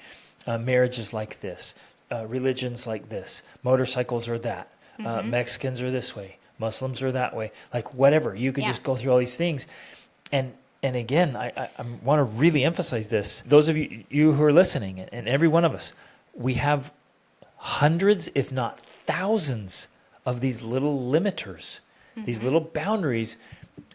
A: marriage is like this, religion's like this, motorcycles are that, Mexicans are this way, Muslims are that way, like whatever. You could just go through all these things. And again, I want to really emphasize this. Those of you who are listening, and every one of us, we have hundreds, if not thousands, of these little limiters, these little boundaries,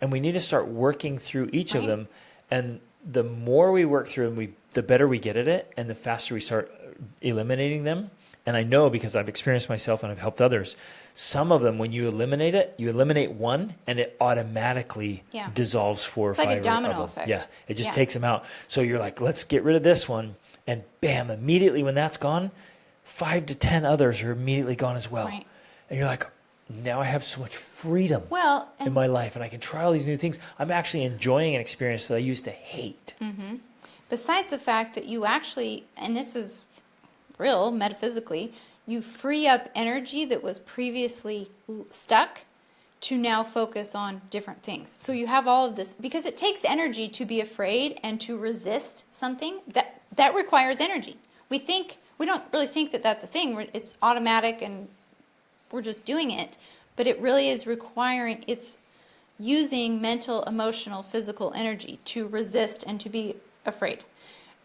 A: and we need to start working through each of them. And the more we work through them, the better we get at it, and the faster we start eliminating them. And I know, because I've experienced myself and I've helped others, some of them, when you eliminate it, you eliminate one, and it automatically dissolves 4 or 5
B: like a domino
A: of them.
B: effect.
A: Yeah, it just takes them out. So you're like, let's get rid of this one, and bam, immediately when that's gone, 5 to 10 others are immediately gone as well.
B: Right.
A: And you're like, now I have so much freedom in
B: and
A: my life, and I can try all these new things. I'm actually enjoying an experience that I used to hate.
B: besides the fact that you actually, and this is real metaphysically, you free up energy that was previously stuck to now focus on different things. So you have all of this, because it takes energy to be afraid and to resist something. That requires energy. We don't really think that that's a thing. It's automatic and we're just doing it, but it really is it's using mental, emotional, physical energy to resist and to be afraid.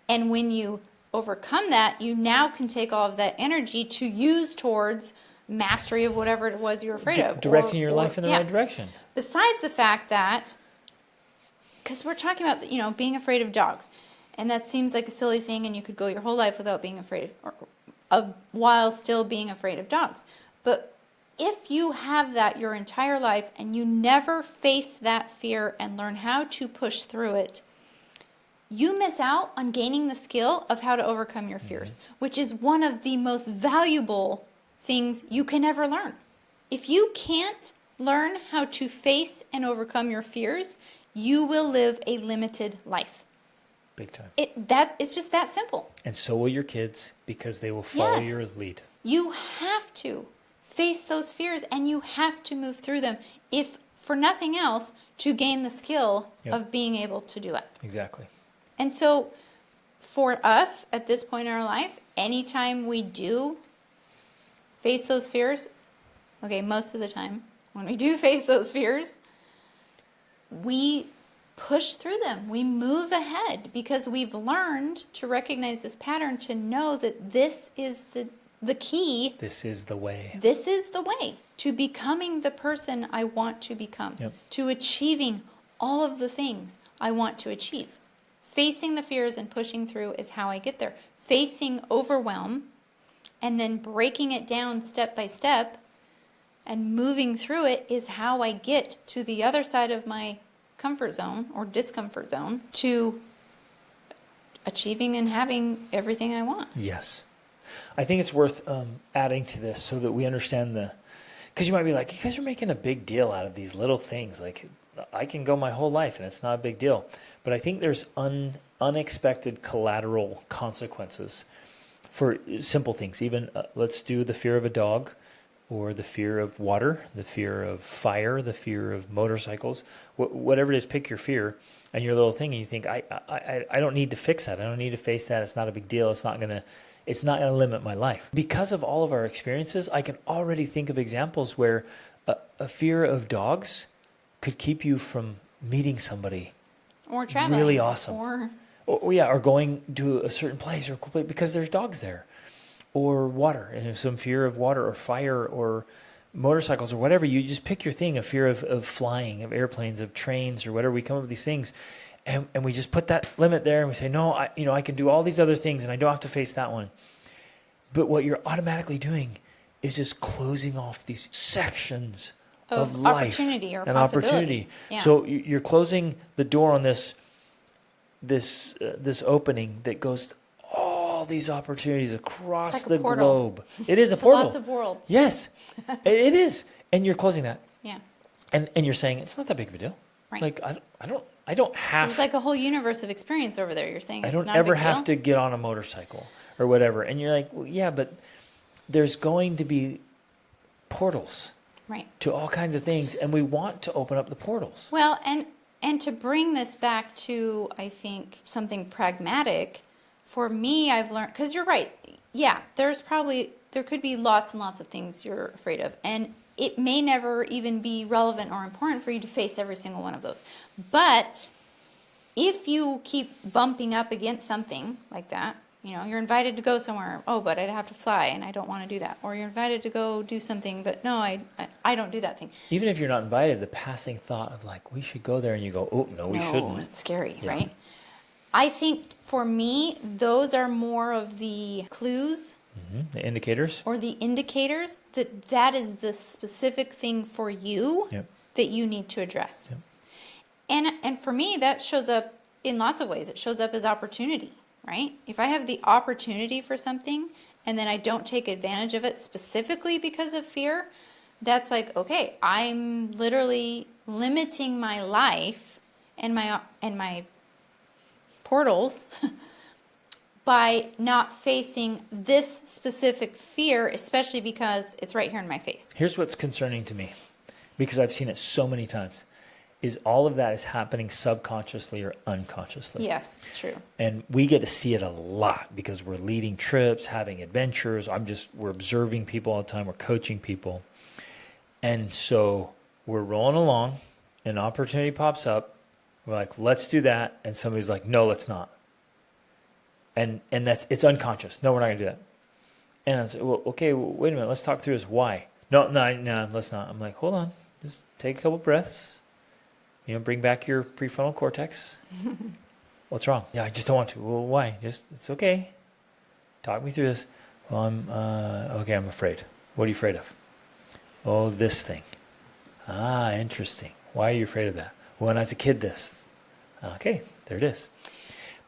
B: And when you overcome that, you now can take all of that energy to use towards mastery of whatever it was you were afraid of.
A: Directing your life in the right direction.
B: Besides the fact that, because we're talking about, being afraid of dogs, and that seems like a silly thing, and you could go your whole life without being afraid of while still being afraid of dogs. But if you have that your entire life and you never face that fear and learn how to push through it, you miss out on gaining the skill of how to overcome your fears, which is one of the most valuable things you can ever learn. If you can't learn how to face and overcome your fears, you will live a limited life.
A: Big time.
B: It's just that simple.
A: And so will your kids, because they will follow your lead.
B: You have to face those fears and you have to move through them if for nothing else, to gain the skill
A: Yep.
B: of being able to do it.
A: Exactly.
B: And so for us at this point in our life, anytime we do face those fears, okay, most of the time, when we do face those fears, we push through them. We move ahead because we've learned to recognize this pattern, to know that this is the key.
A: This is the way.
B: This is the way to becoming the person I want to become,
A: Yep.
B: to achieving all of the things I want to achieve. Facing the fears and pushing through is how I get there. Facing overwhelm and then breaking it down step by step and moving through it is how I get to the other side of my comfort zone or discomfort zone, to achieving and having everything I want.
A: Yes. I think it's worth adding to this so that we understand because you might be like, you guys are making a big deal out of these little things. Like, I can go my whole life and it's not a big deal. But I think there's unexpected collateral consequences for simple things. Even let's do the fear of a dog, or the fear of water, the fear of fire, the fear of motorcycles, whatever it is. Pick your fear and your little thing, and you think, I don't need to fix that. I don't need to face that. It's not a big deal. It's not gonna limit my life. Because of all of our experiences, I can already think of examples where a fear of dogs could keep you from meeting somebody
B: Or traveling.
A: really awesome. Or going to a certain place or cool place because there's dogs there. Or water, some fear of water or fire or motorcycles or whatever. You just pick your thing, a fear of flying, of airplanes, of trains or whatever. We come up with these things and we just put that limit there and we say, no, I can do all these other things and I don't have to face that one. But what you're automatically doing is just closing off these sections of life
B: opportunity or
A: and
B: possibility.
A: opportunity.
B: Yeah.
A: So you're closing the door on this opening that goes all these opportunities across
B: It's like
A: the
B: a portal.
A: globe. It is a
B: To
A: portal.
B: lots of worlds.
A: Yes, it is. And you're closing that.
B: Yeah.
A: And you're saying it's not that big of a deal.
B: Right.
A: Like I don't have.
B: There's like a whole universe of experience over there. You're saying
A: I
B: it's
A: don't
B: not
A: ever
B: a big
A: have
B: deal?
A: to get on a motorcycle or whatever. And you're like, well, yeah, but there's going to be portals
B: Right.
A: to all kinds of things, and we want to open up the portals.
B: Well, and to bring this back to, I think, something pragmatic, for me, I've learned, because you're right. Yeah, there could be lots and lots of things you're afraid of. And it may never even be relevant or important for you to face every single one of those. But if you keep bumping up against something like that, you're invited to go somewhere. Oh, but I'd have to fly and I don't want to do that. Or you're invited to go do something, but no, I don't do that thing.
A: Even if you're not invited, the passing thought of like, we should go there, and you go, oh, no, we shouldn't.
B: It's scary,
A: Yeah.
B: right? I think for me, those are more of the clues
A: The indicators.
B: or the indicators that is the specific thing for you
A: Yep.
B: that you need to address.
A: Yep.
B: And for me, that shows up in lots of ways. It shows up as opportunity, right? If I have the opportunity for something and then I don't take advantage of it specifically because of fear, that's like, okay, I'm literally limiting my life and my portals by not facing this specific fear, especially because it's right here in my face.
A: Here's what's concerning to me, because I've seen it so many times, is all of that is happening subconsciously or unconsciously.
B: Yes, it's true.
A: And we get to see it a lot because we're leading trips, having adventures. We're observing people all the time. We're coaching people. And so we're rolling along, an opportunity pops up. We're like, let's do that. And somebody's like, no, let's not. And it's unconscious. No, we're not going to do that. And I said, well, okay, wait a minute. Let's talk through this. Why? No, let's not. I'm like, hold on. Just take a couple breaths. Bring back your prefrontal cortex. What's wrong? Yeah, I just don't want to. Well, why? It's okay. Talk me through this. Well, I'm afraid. What are you afraid of? Oh, this thing. Ah, interesting. Why are you afraid of that? Well, when I was a kid, this. Okay, there it is.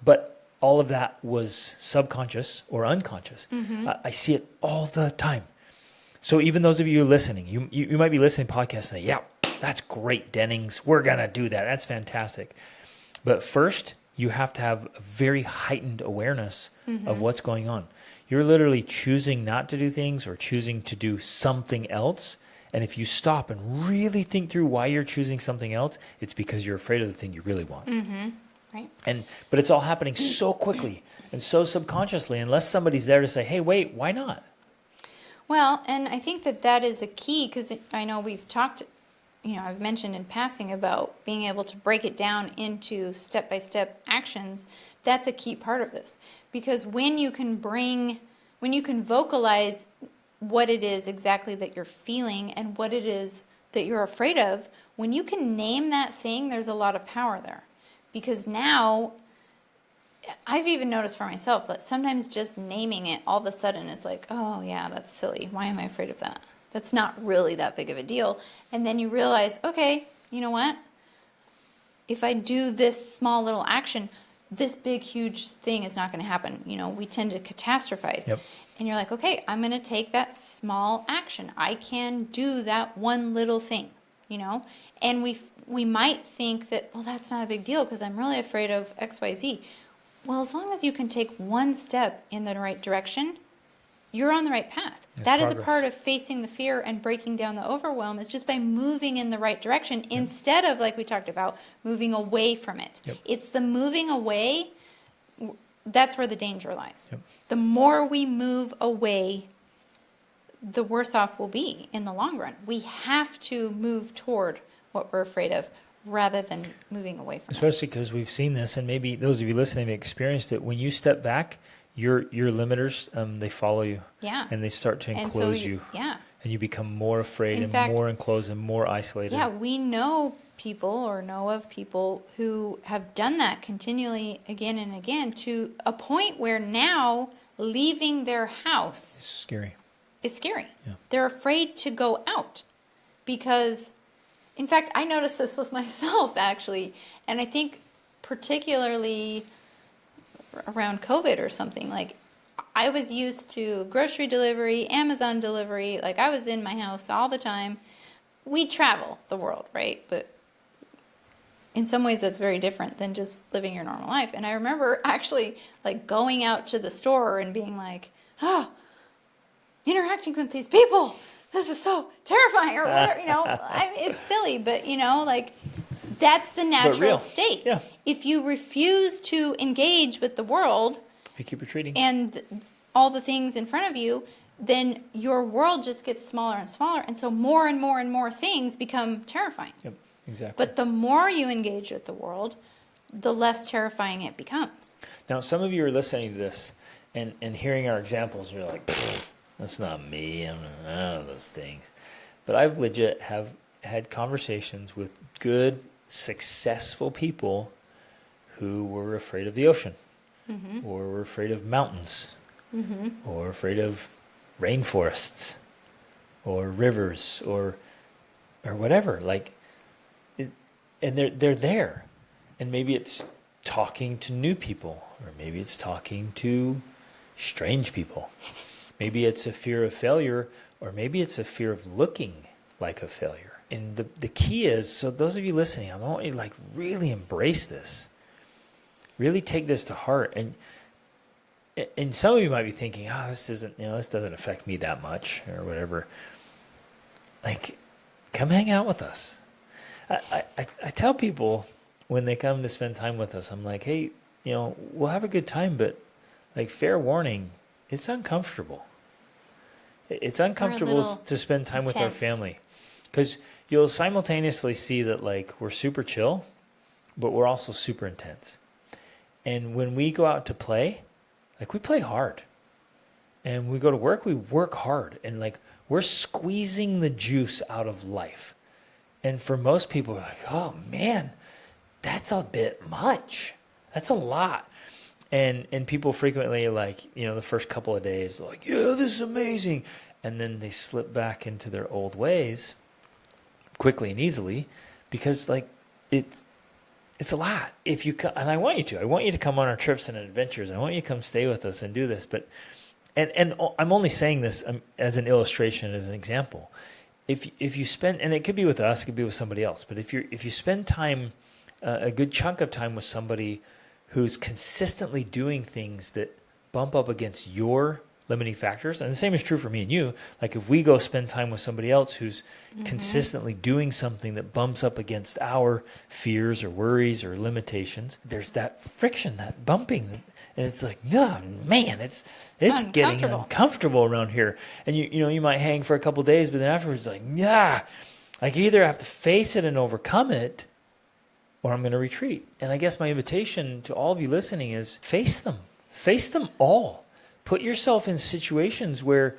A: But all of that was subconscious or unconscious.
B: Mm-hmm.
A: I see it all the time. So even those of you listening, you might be listening to podcasts and say, yeah, that's great, Dennings. We're going to do that. That's fantastic. But first, you have to have a very heightened awareness of what's going on. You're literally choosing not to do things or choosing to do something else, And if you stop and really think through why you're choosing something else, it's because you're afraid of the thing you really want.
B: Right.
A: But it's all happening so quickly and so subconsciously, unless somebody's there to say, hey, wait, why not?
B: Well, and I think that that is a key, because I know we've talked, I've mentioned in passing about being able to break it down into step-by-step actions. That's a key part of this, because when you can vocalize what it is exactly that you're feeling and what it is that you're afraid of, when you can name that thing, there's a lot of power there. Because now, I've even noticed for myself that sometimes just naming it all of a sudden is like, oh yeah, that's silly. Why am I afraid of that? That's not really that big of a deal. And then you realize, okay, you know what? If I do this small little action, this big, huge thing is not going to happen. We tend to catastrophize.
A: Yep.
B: And you're like, okay, I'm going to take that small action. I can do that one little thing, And we might think that, well, that's not a big deal because I'm really afraid of X, Y, Z. Well, as long as you can take one step in the right direction, you're on the right path. That is a part of facing the fear and breaking down the overwhelm, is just by moving in the right direction instead of, like we talked about, moving away from it.
A: Yep.
B: It's the moving away, that's where the danger lies.
A: Yep.
B: The more we move away, the worse off we'll be in the long run. We have to move toward what we're afraid of rather than moving away from it.
A: Especially because we've seen this, and maybe those of you listening have experienced it. When you step back, your limiters, they follow you.
B: Yeah.
A: And they start to enclose you.
B: Yeah.
A: And you become more afraid
B: In
A: and
B: fact,
A: more enclosed and more isolated.
B: Yeah, we know people or know of people who have done that continually again and again, to a point where now leaving their house
A: Scary.
B: is scary.
A: Yeah.
B: They're afraid to go out because, in fact, I noticed this with myself actually, and I think particularly around COVID or something. Like, I was used to grocery delivery, Amazon delivery. Like, I was in my house all the time. We travel the world, right? But in some ways that's very different than just living your normal life. And I remember actually like going out to the store and being like, interacting with these people, this is so terrifying, or whatever, it's silly, but like that's the natural state.
A: Yeah.
B: If you refuse to engage with the world,
A: If you keep retreating.
B: and all the things in front of you, then your world just gets smaller and smaller, and so more and more and more things become terrifying.
A: Yep, exactly.
B: But the more you engage with the world, the less terrifying it becomes.
A: Now, some of you are listening to this and hearing our examples, you're like, that's not me, I'm not none of those things. But I've legit have had conversations with good, successful people who were afraid of the ocean, or were afraid of mountains, or afraid of rainforests, or rivers, or whatever. And they're there, and maybe it's talking to new people, or maybe it's talking to strange people. Maybe it's a fear of failure, or maybe it's a fear of looking like a failure. And the key is, so those of you listening, I want you to really embrace this. Really take this to heart. And some of you might be thinking, this doesn't affect me that much, or whatever. Come hang out with us. I tell people when they come to spend time with us, I'm like, hey, we'll have a good time, but fair warning, it's uncomfortable. It's uncomfortable to spend time with our family, because you'll simultaneously see that we're super chill, but we're also super intense. And when we go out to play, we play hard. And we go to work, we work hard. And we're squeezing the juice out of life. And for most people, oh man, that's a bit much. That's a lot. And people frequently the first couple of days, they're like, yeah, this is amazing. And then they slip back into their old ways quickly and easily, because it's a lot. If you and I want you to come on our trips and adventures. I want you to come stay with us and do this. But and I'm only saying this as an illustration, as an example. If you spend, and it could be with us, it could be with somebody else, but if you spend time, a good chunk of time with somebody who's consistently doing things that bump up against your limiting factors. And the same is true for me and you. Like if we go spend time with somebody else who's consistently doing something that bumps up against our fears or worries or limitations, there's that friction, that bumping. And it's like, oh, man, it's getting uncomfortable around here. And you might hang for a couple of days, but then afterwards, like, yeah, like you either have to face it and overcome it, or I'm going to retreat. And I guess my invitation to all of you listening is face them. Face them all. Put yourself in situations where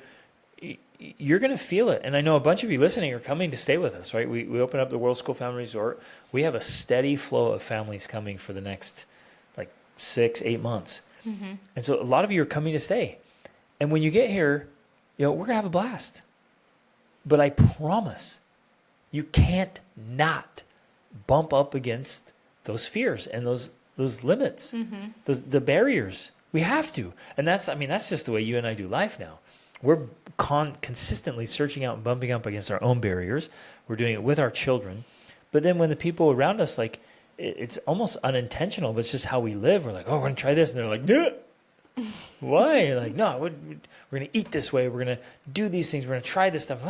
A: you're going to feel it. And I know a bunch of you listening are coming to stay with us, right? We open up the World School Family Resort. We have a steady flow of families coming for the next like 6-8 months. And so a lot of you are coming to stay. And when you get here, we're going to have a blast. But I promise you can't not bump up against those fears and those limits, the barriers. We have to. And that's just the way you and I do life now. We're consistently searching out and bumping up against our own barriers. We're doing it with our children. But then when the people around us, like, it's almost unintentional, but it's just how we live. We're like, oh, we're going to try this. And they're like, yeah. Why? You're like, no, we're going to eat this way. We're going to do these things. We're going to try this stuff.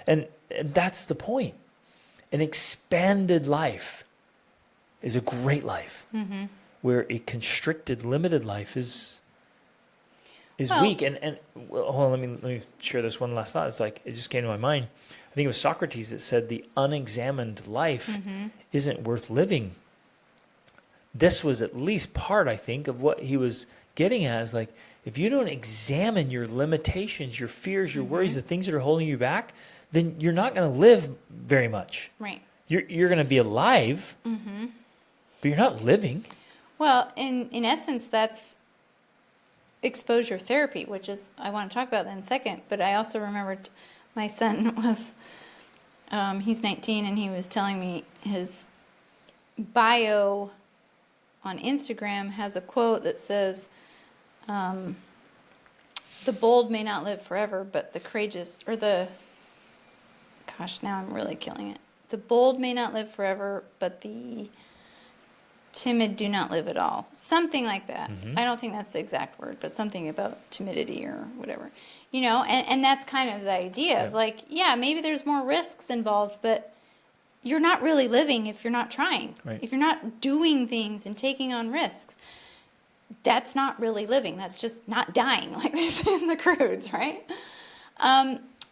A: And that's the point. An expanded life is a great life, where a constricted, limited life is weak. And hold on, let me share this one last thought. It's like, it just came to my mind. I think it was Socrates that said the unexamined life isn't worth living. This was at least part, I think, of what he was getting at. Is like, if you don't examine your limitations, your fears, your worries, the things that are holding you back, then you're not going to live very much.
B: Right.
A: You're going to be alive, but you're not living.
B: Well, in essence, that's exposure therapy, which is, I want to talk about that in a second. But I also remembered my son was, he's 19, and he was telling me his bio on Instagram has a quote that says, the bold may not live forever, but the courageous, gosh, now I'm really killing it. The bold may not live forever, but the timid do not live at all. Something like that. I don't think that's the exact word, but something about timidity or whatever. And that's kind of the idea of like, yeah, maybe there's more risks involved, but you're not really living if you're not trying.
A: Right.
B: If you're not doing things and taking on risks, that's not really living. That's just not dying, like they say in the Croods, right?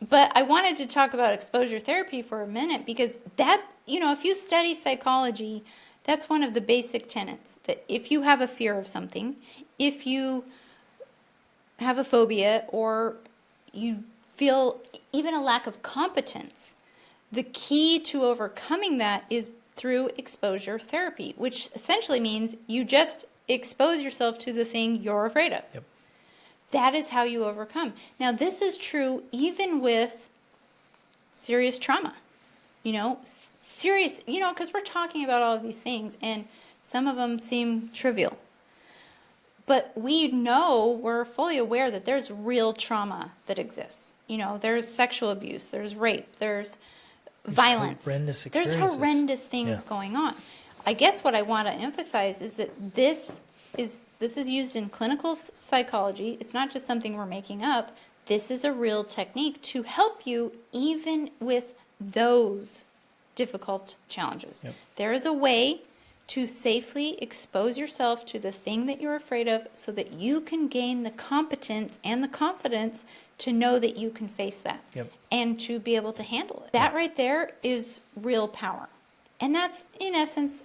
B: But I wanted to talk about exposure therapy for a minute because that, if you study psychology, that's one of the basic tenets, that if you have a fear of something, if you have a phobia, or you feel even a lack of competence, the key to overcoming that is through exposure therapy, which essentially means you just expose yourself to the thing you're afraid of.
A: Yep.
B: That is how you overcome. Now, this is true even with serious trauma. Serious, because we're talking about all of these things, and some of them seem trivial. But we're fully aware that there's real trauma that exists. There's sexual abuse, there's rape, there's violence. There's horrendous things going on. I guess what I want to emphasize is that this is used in clinical psychology. It's not just something we're making up. This is a real technique to help you even with those difficult challenges. Yep. There is a way to safely expose yourself to the thing that you're afraid of so that you can gain the competence and the confidence to know that you can face that and to be able to handle it. That right there is real power. And that's, in essence,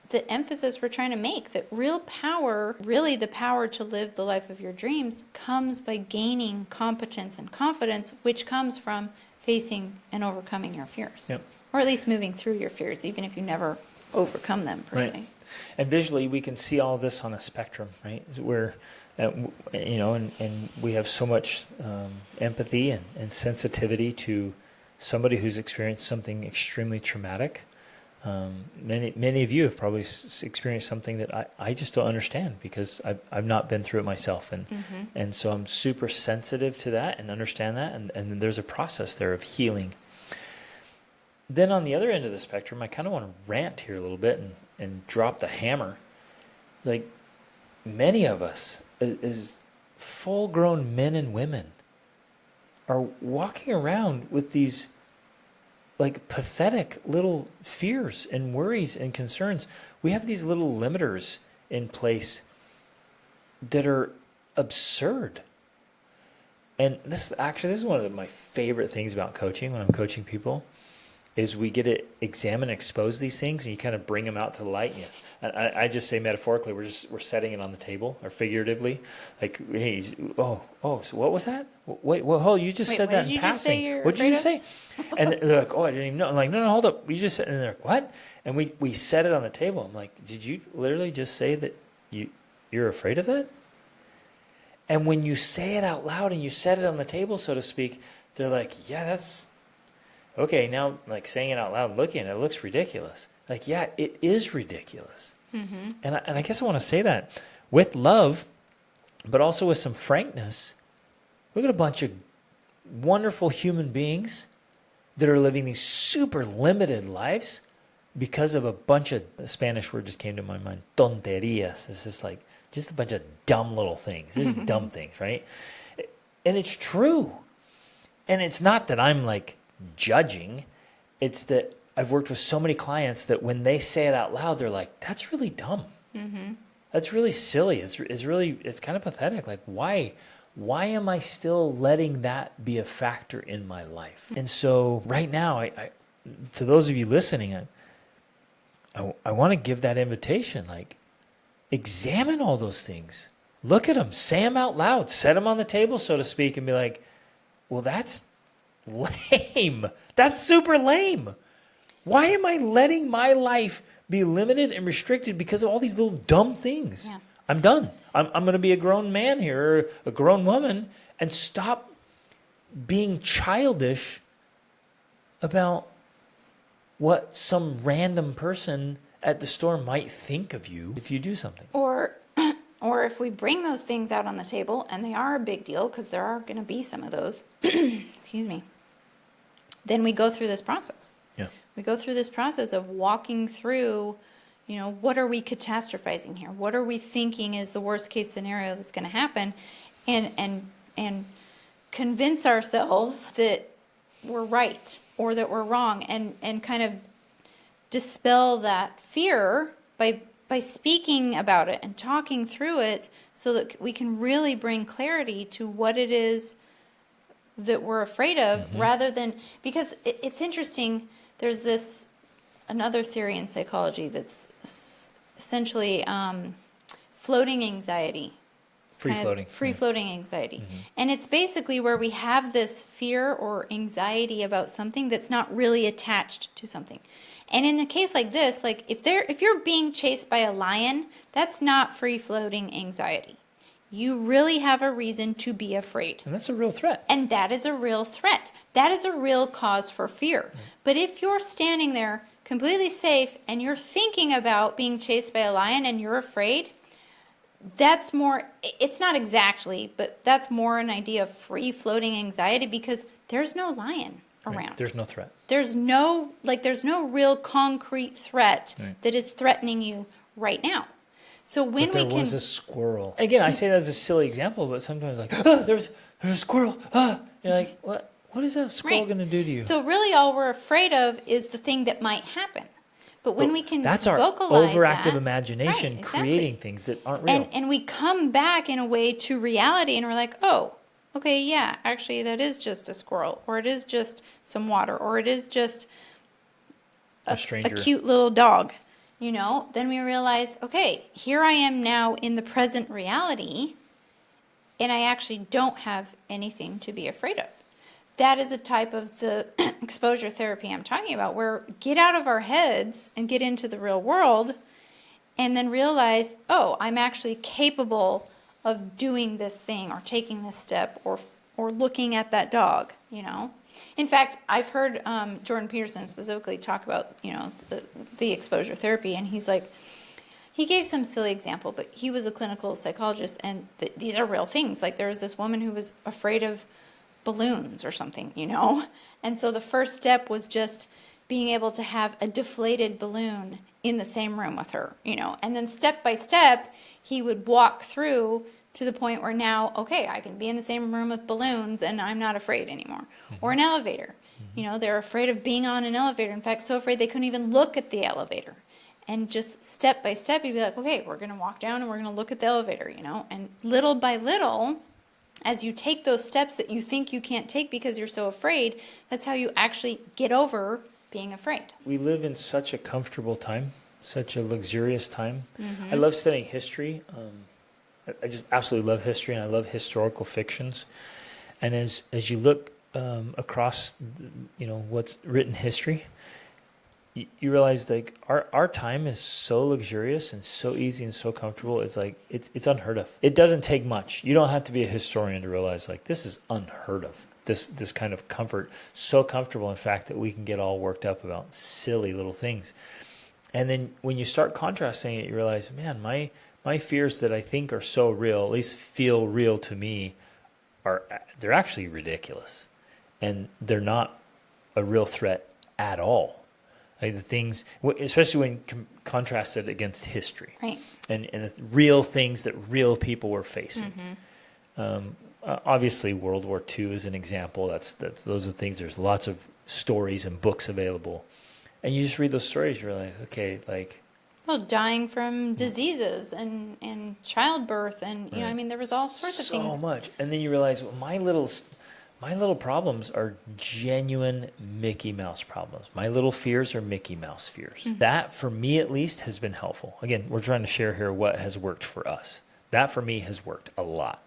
B: the emphasis we're trying to make, that real power, really the power to live the life of your dreams, comes by gaining competence and confidence, which comes from facing and overcoming your fears. Yep. Or at least moving through your fears, even if you never overcome them, per se.
A: And visually, we can see all of this on a spectrum, right? Where, and we have so much empathy and sensitivity to somebody who's experienced something extremely traumatic. Many of you have probably experienced something that I just don't understand because I've not been through it myself, and so I'm super sensitive to that and understand that, and there's a process there of healing. Then on the other end of the spectrum, I kind of want to rant here a little bit and drop the hammer. Like many of us, as full-grown men and women are walking around with these like pathetic little fears and worries and concerns. We have these little limiters in place that are absurd. And this is one of my favorite things about coaching when I'm coaching people is we get to examine and expose these things, and you kind of bring them out to the light. And I just say metaphorically, we're setting it on the table, or figuratively, like, hey, so what was that? Wait, well, you just said that in passing. What did you just say? And they're like, oh, I didn't even know. I'm like, no, hold up. You just said, and they're like, what? And we set it on the table. I'm like, did you literally just say that you're afraid of that? And when you say it out loud and you set it on the table, so to speak, they're like, yeah, that's okay. Now, like saying it out loud, looking at it, looks ridiculous. Like, yeah, it is ridiculous. Mm-hmm. And I guess I want to say that with love, but also with some frankness. Look at a bunch of wonderful human beings that are living these super limited lives because of a bunch of, the Spanish word just came to my mind, tonterías. It's just like, just a bunch of dumb little things. Just dumb things, right? And it's true. And it's not that I'm like judging. It's that I've worked with so many clients that when they say it out loud, they're like, that's really dumb. Mm-hmm. That's really silly. It's kind of pathetic. Like, why am I still letting that be a factor in my life? And so right now, I to those of you listening, I want to give that invitation, like, examine all those things. Look at them. Say them out loud. Set them on the table, so to speak, and be like, well, that's lame. That's super lame. Why am I letting my life be limited and restricted because of all these little dumb things? Yeah. I'm done. I'm going to be a grown man here, or a grown woman, and stop being childish about what some random person at the store might think of you if you do something.
B: Or if we bring those things out on the table, and they are a big deal, because there are going to be some of those, excuse me, then we go through this process.
A: Yeah.
B: We go through this process of walking through, what are we catastrophizing here? What are we thinking is the worst case scenario that's going to happen? And convince ourselves that we're right or that we're wrong, and kind of dispel that fear by speaking about it and talking through it, so that we can really bring clarity to what it is that we're afraid of, mm-hmm. rather than, because it's interesting, there's another theory in psychology that's essentially floating anxiety. Free-floating anxiety. Mm-hmm. And it's basically where we have this fear or anxiety about something that's not really attached to something. And in a case like this, like if you're being chased by a lion, that's not free-floating anxiety. You really have a reason to be afraid.
A: And that's a real threat.
B: And that is a real threat. That is a real cause for fear. Mm. But if you're standing there completely safe and you're thinking about being chased by a lion and you're afraid, that's more, it's not exactly, but that's more an idea of free-floating anxiety, because there's no lion around.
A: Right. There's no threat.
B: There's no real concrete threat that is threatening you right now. So when
A: there was a squirrel. Again, I say that as a silly example, but sometimes like, there's a squirrel. You're like, what is that squirrel going to do to you?
B: So really all we're afraid of is the thing that might happen. But when we can
A: that's our
B: vocalize
A: overactive imagination creating things that aren't real.
B: And we come back in a way to reality, and we're like, oh, okay, yeah, actually that is just a squirrel, or it is just some water, or it is just
A: a stranger,
B: a cute little dog. Then we realize, okay, here I am now in the present reality, and I actually don't have anything to be afraid of. That is a type of the exposure therapy I'm talking about, where get out of our heads and get into the real world, and then realize, oh, I'm actually capable of doing this thing, or taking this step, or looking at that dog, In fact, I've heard Jordan Peterson specifically talk about, the exposure therapy, and he's like, he gave some silly example, but he was a clinical psychologist, and these are real things. Like, there was this woman who was afraid of balloons or something, And so the first step was just being able to have a deflated balloon in the same room with her, And then step by step, he would walk through to the point where now, okay, I can be in the same room with balloons and I'm not afraid anymore. Or an elevator. You know, they're afraid of being on an elevator. In fact, so afraid they couldn't even look at the elevator. And just step by step, you'd be like, okay, we're going to walk down and we're going to look at the elevator, you know. And little by little, as you take those steps that you think you can't take because you're so afraid, that's how you actually get over being afraid.
A: We live in such a comfortable time, such a luxurious time. I love studying history. I just absolutely love history, and I love historical fictions. And as you look across, what's written history, you realize like our time is so luxurious and so easy and so comfortable. It's like it's unheard of. It doesn't take much. You don't have to be a historian to realize like this is unheard of. This kind of comfort, so comfortable in fact that we can get all worked up about silly little things. And then when you start contrasting it, you realize, man, my fears that I think are so real, at least feel real to me, they're actually ridiculous, and they're not a real threat at all. Like the things, especially when contrasted against history,
B: Right.
A: and the real things that real people were facing. Obviously, World War II is an example. Those are things. There's lots of stories and books available, and you just read those stories. You realize, okay, like,
B: well, dying from diseases and childbirth, and you know, I mean, there was all sorts of things.
A: So much, and then you realize, well, my little problems are genuine Mickey Mouse problems. My little fears are Mickey Mouse fears. That, for me at least, has been helpful. Again, we're trying to share here what has worked for us. That, for me, has worked a lot.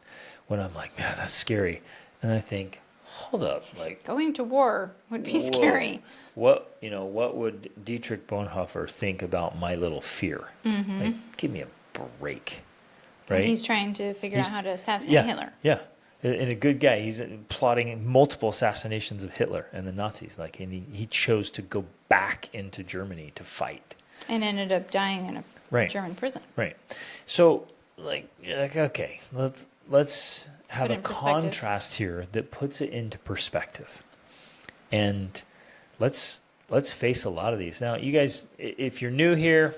A: When I'm like, man, that's scary. And I think, hold up, like,
B: Going to war would be scary.
A: What would Dietrich Bonhoeffer think about my little fear? Like, give me a break, right?
B: And he's trying to figure out how to assassinate Hitler.
A: Yeah. And a good guy. He's plotting multiple assassinations of Hitler and the Nazis. Like, and he chose to go back into Germany to fight.
B: And ended up dying in a German prison.
A: Right. So, like okay, let's have
B: Put
A: a
B: in perspective.
A: contrast here that puts it into perspective. And let's face a lot of these. Now, you guys, if you're new here,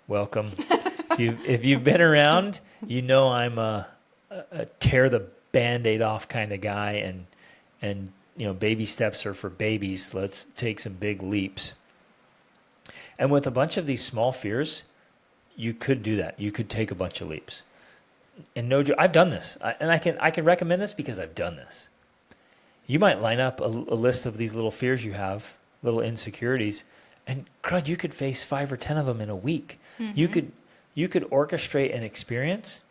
A: welcome. If you've been around, you know I'm a tear the Band-Aid off kind of guy, and baby steps are for babies. Let's take some big leaps. And with a bunch of these small fears, you could do that. You could take a bunch of leaps. And no, I've done this, and I can recommend this because I've done this. You might line up a list of these little fears you have, little insecurities, and crud, you could face 5 or 10 of them in a week. You could orchestrate an experience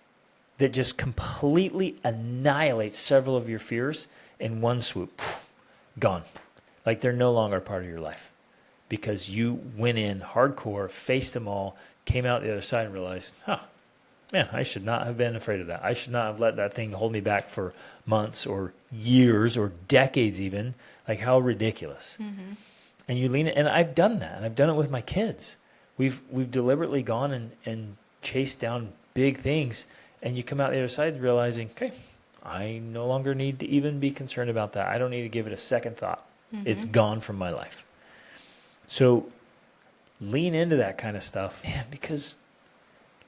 A: that just completely annihilates several of your fears in one swoop. Gone. Like they're no longer part of your life because you went in hardcore, faced them all, came out the other side and realized, man, I should not have been afraid of that. I should not have let that thing hold me back for months or years or decades even. Like, how ridiculous. And you lean in, and I've done that. And I've done it with my kids. We've deliberately gone and chased down big things, and you come out the other side realizing, okay, I no longer need to even be concerned about that. I don't need to give it a second thought. It's gone from my life. So lean into that kind of stuff, man, because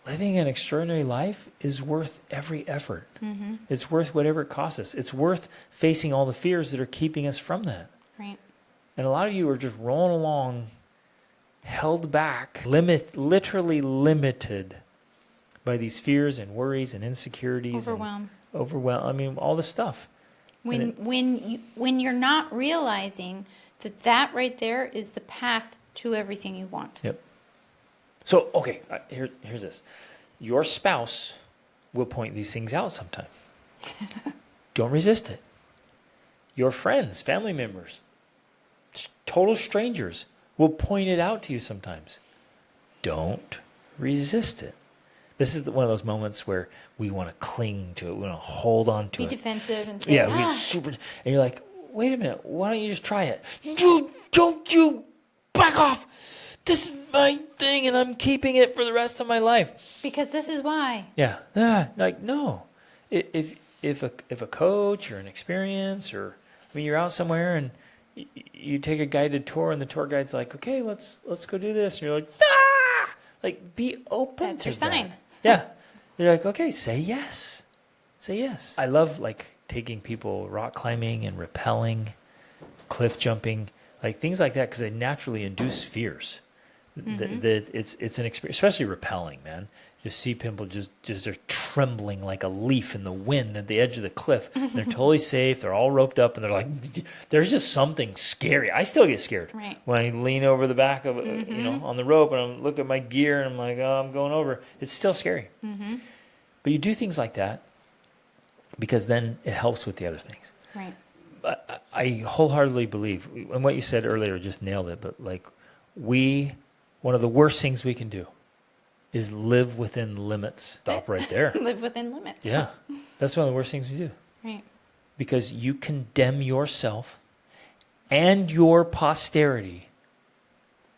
A: living an extraordinary life is worth every effort. It's worth whatever it costs us. It's worth facing all the fears that are keeping us from that.
B: Right.
A: And a lot of you are just rolling along, held back, literally limited by these fears and worries and insecurities.
B: Overwhelm.
A: I mean, all this stuff.
B: When you're not realizing that right there is the path to everything you want.
A: Yep. So, okay, here's this. Your spouse will point these things out sometime. Don't resist it. Your friends, family members, total strangers will point it out to you sometimes. Don't resist it. This is one of those moments where we want to cling to it. We want to hold on to it.
B: Be defensive and say,
A: we super. And you're like, wait a minute. Why don't you just try it? Don't you back off. This is my thing, and I'm keeping it for the rest of my life.
B: Because this is why.
A: Yeah. Like, no. If a coach or an experience, or I mean, you're out somewhere and you take a guided tour, and the tour guide's like, okay, let's go do this. And you're like, ah! Like, be open
B: That's
A: to
B: your sign.
A: that. Yeah. You're like, okay, say yes. Say yes. I love like taking people rock climbing and rappelling, cliff jumping, like things like that, because they naturally induce fears. It's an experience, especially rappelling, man. Just see people just they're trembling like a leaf in the wind at the edge of the cliff. They're totally safe. They're all roped up, and they're like, there's just something scary. I still get scared when I lean over the back of on the rope and I'm looking at my gear and I'm like, oh, I'm going over. It's still scary. But you do things like that because then it helps with the other things.
B: Right.
A: I wholeheartedly believe, and what you said earlier just nailed it. But like one of the worst things we can do is live within limits. Stop right there.
B: Live within limits.
A: Yeah. That's one of the worst things we do.
B: Right.
A: Because you condemn yourself and your posterity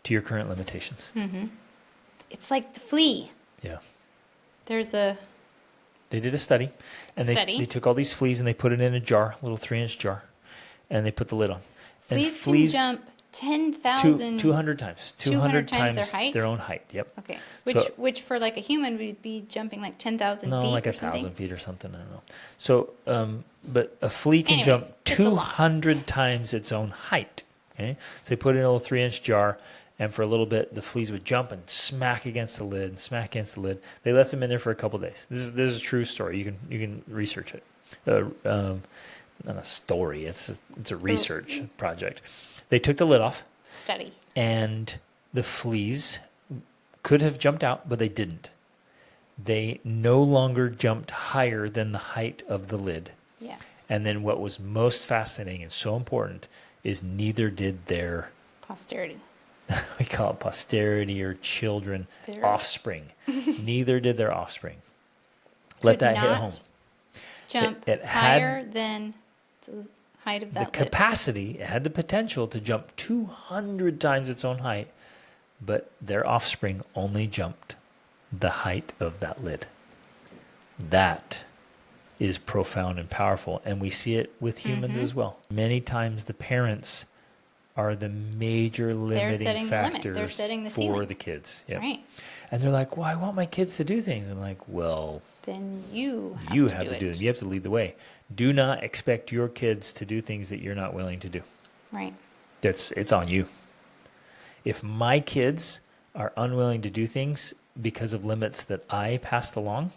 A: to your current limitations.
B: It's like the flea.
A: Yeah.
B: They
A: did a study. And they took all these fleas and they put it in a jar, a little 3-inch jar, and they put the lid on.
B: Fleas can jump 10,000...
A: 200 times.
B: 200 times their height?
A: Their own height, yep.
B: Okay.
A: So,
B: Which for like a human would be jumping like 10,000 feet
A: no, like
B: or
A: 1,000 feet or something, I don't know. So, but a flea can jump 200 times its own height. Okay? So they put it in a little 3-inch jar, and for a little bit, the fleas would jump and smack against the lid, smack against the lid. They left them in there for a couple of days. This is a true story. You can research it. Not a story. It's a research project. They took the lid off.
B: Study.
A: And the fleas could have jumped out, but they didn't. They no longer jumped higher than the height of the lid.
B: Yes.
A: And then what was most fascinating and so important is neither did their
B: posterity.
A: We call it posterity or children, offspring. Neither did their offspring. Let that hit home.
B: Jump higher than the height of that lid.
A: The capacity, it had the potential to jump 200 times its own height, but their offspring only jumped the height of that lid. That is profound and powerful, and we see it with humans as well. Many times the parents are the major limiting factors for the kids. Yep. Right. And they're like, well, I want my kids to do things. I'm like, well,
B: then you have to do
A: them. You have to lead the way. Do not expect your kids to do things that you're not willing to do.
B: Right.
A: It's on you. If my kids are unwilling to do things because of limits that I passed along,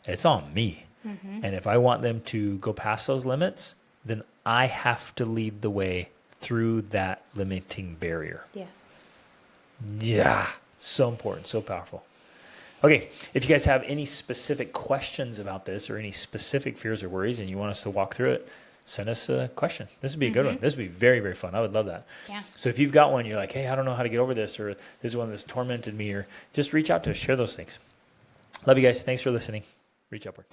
A: it's on me. And if I want them to go past those limits, then I have to lead the way through that limiting barrier.
B: Yes.
A: Yeah. So important, so powerful. Okay, if you guys have any specific questions about this or any specific fears or worries and you want us to walk through it, send us a question. This would be a good one. This would be very, very fun. I would love that.
B: Yeah.
A: So if you've got one, you're like, hey, I don't know how to get over this, or this is one that's tormented me, or just reach out to us. Share those things. Love you guys. Thanks for listening. Reach upward.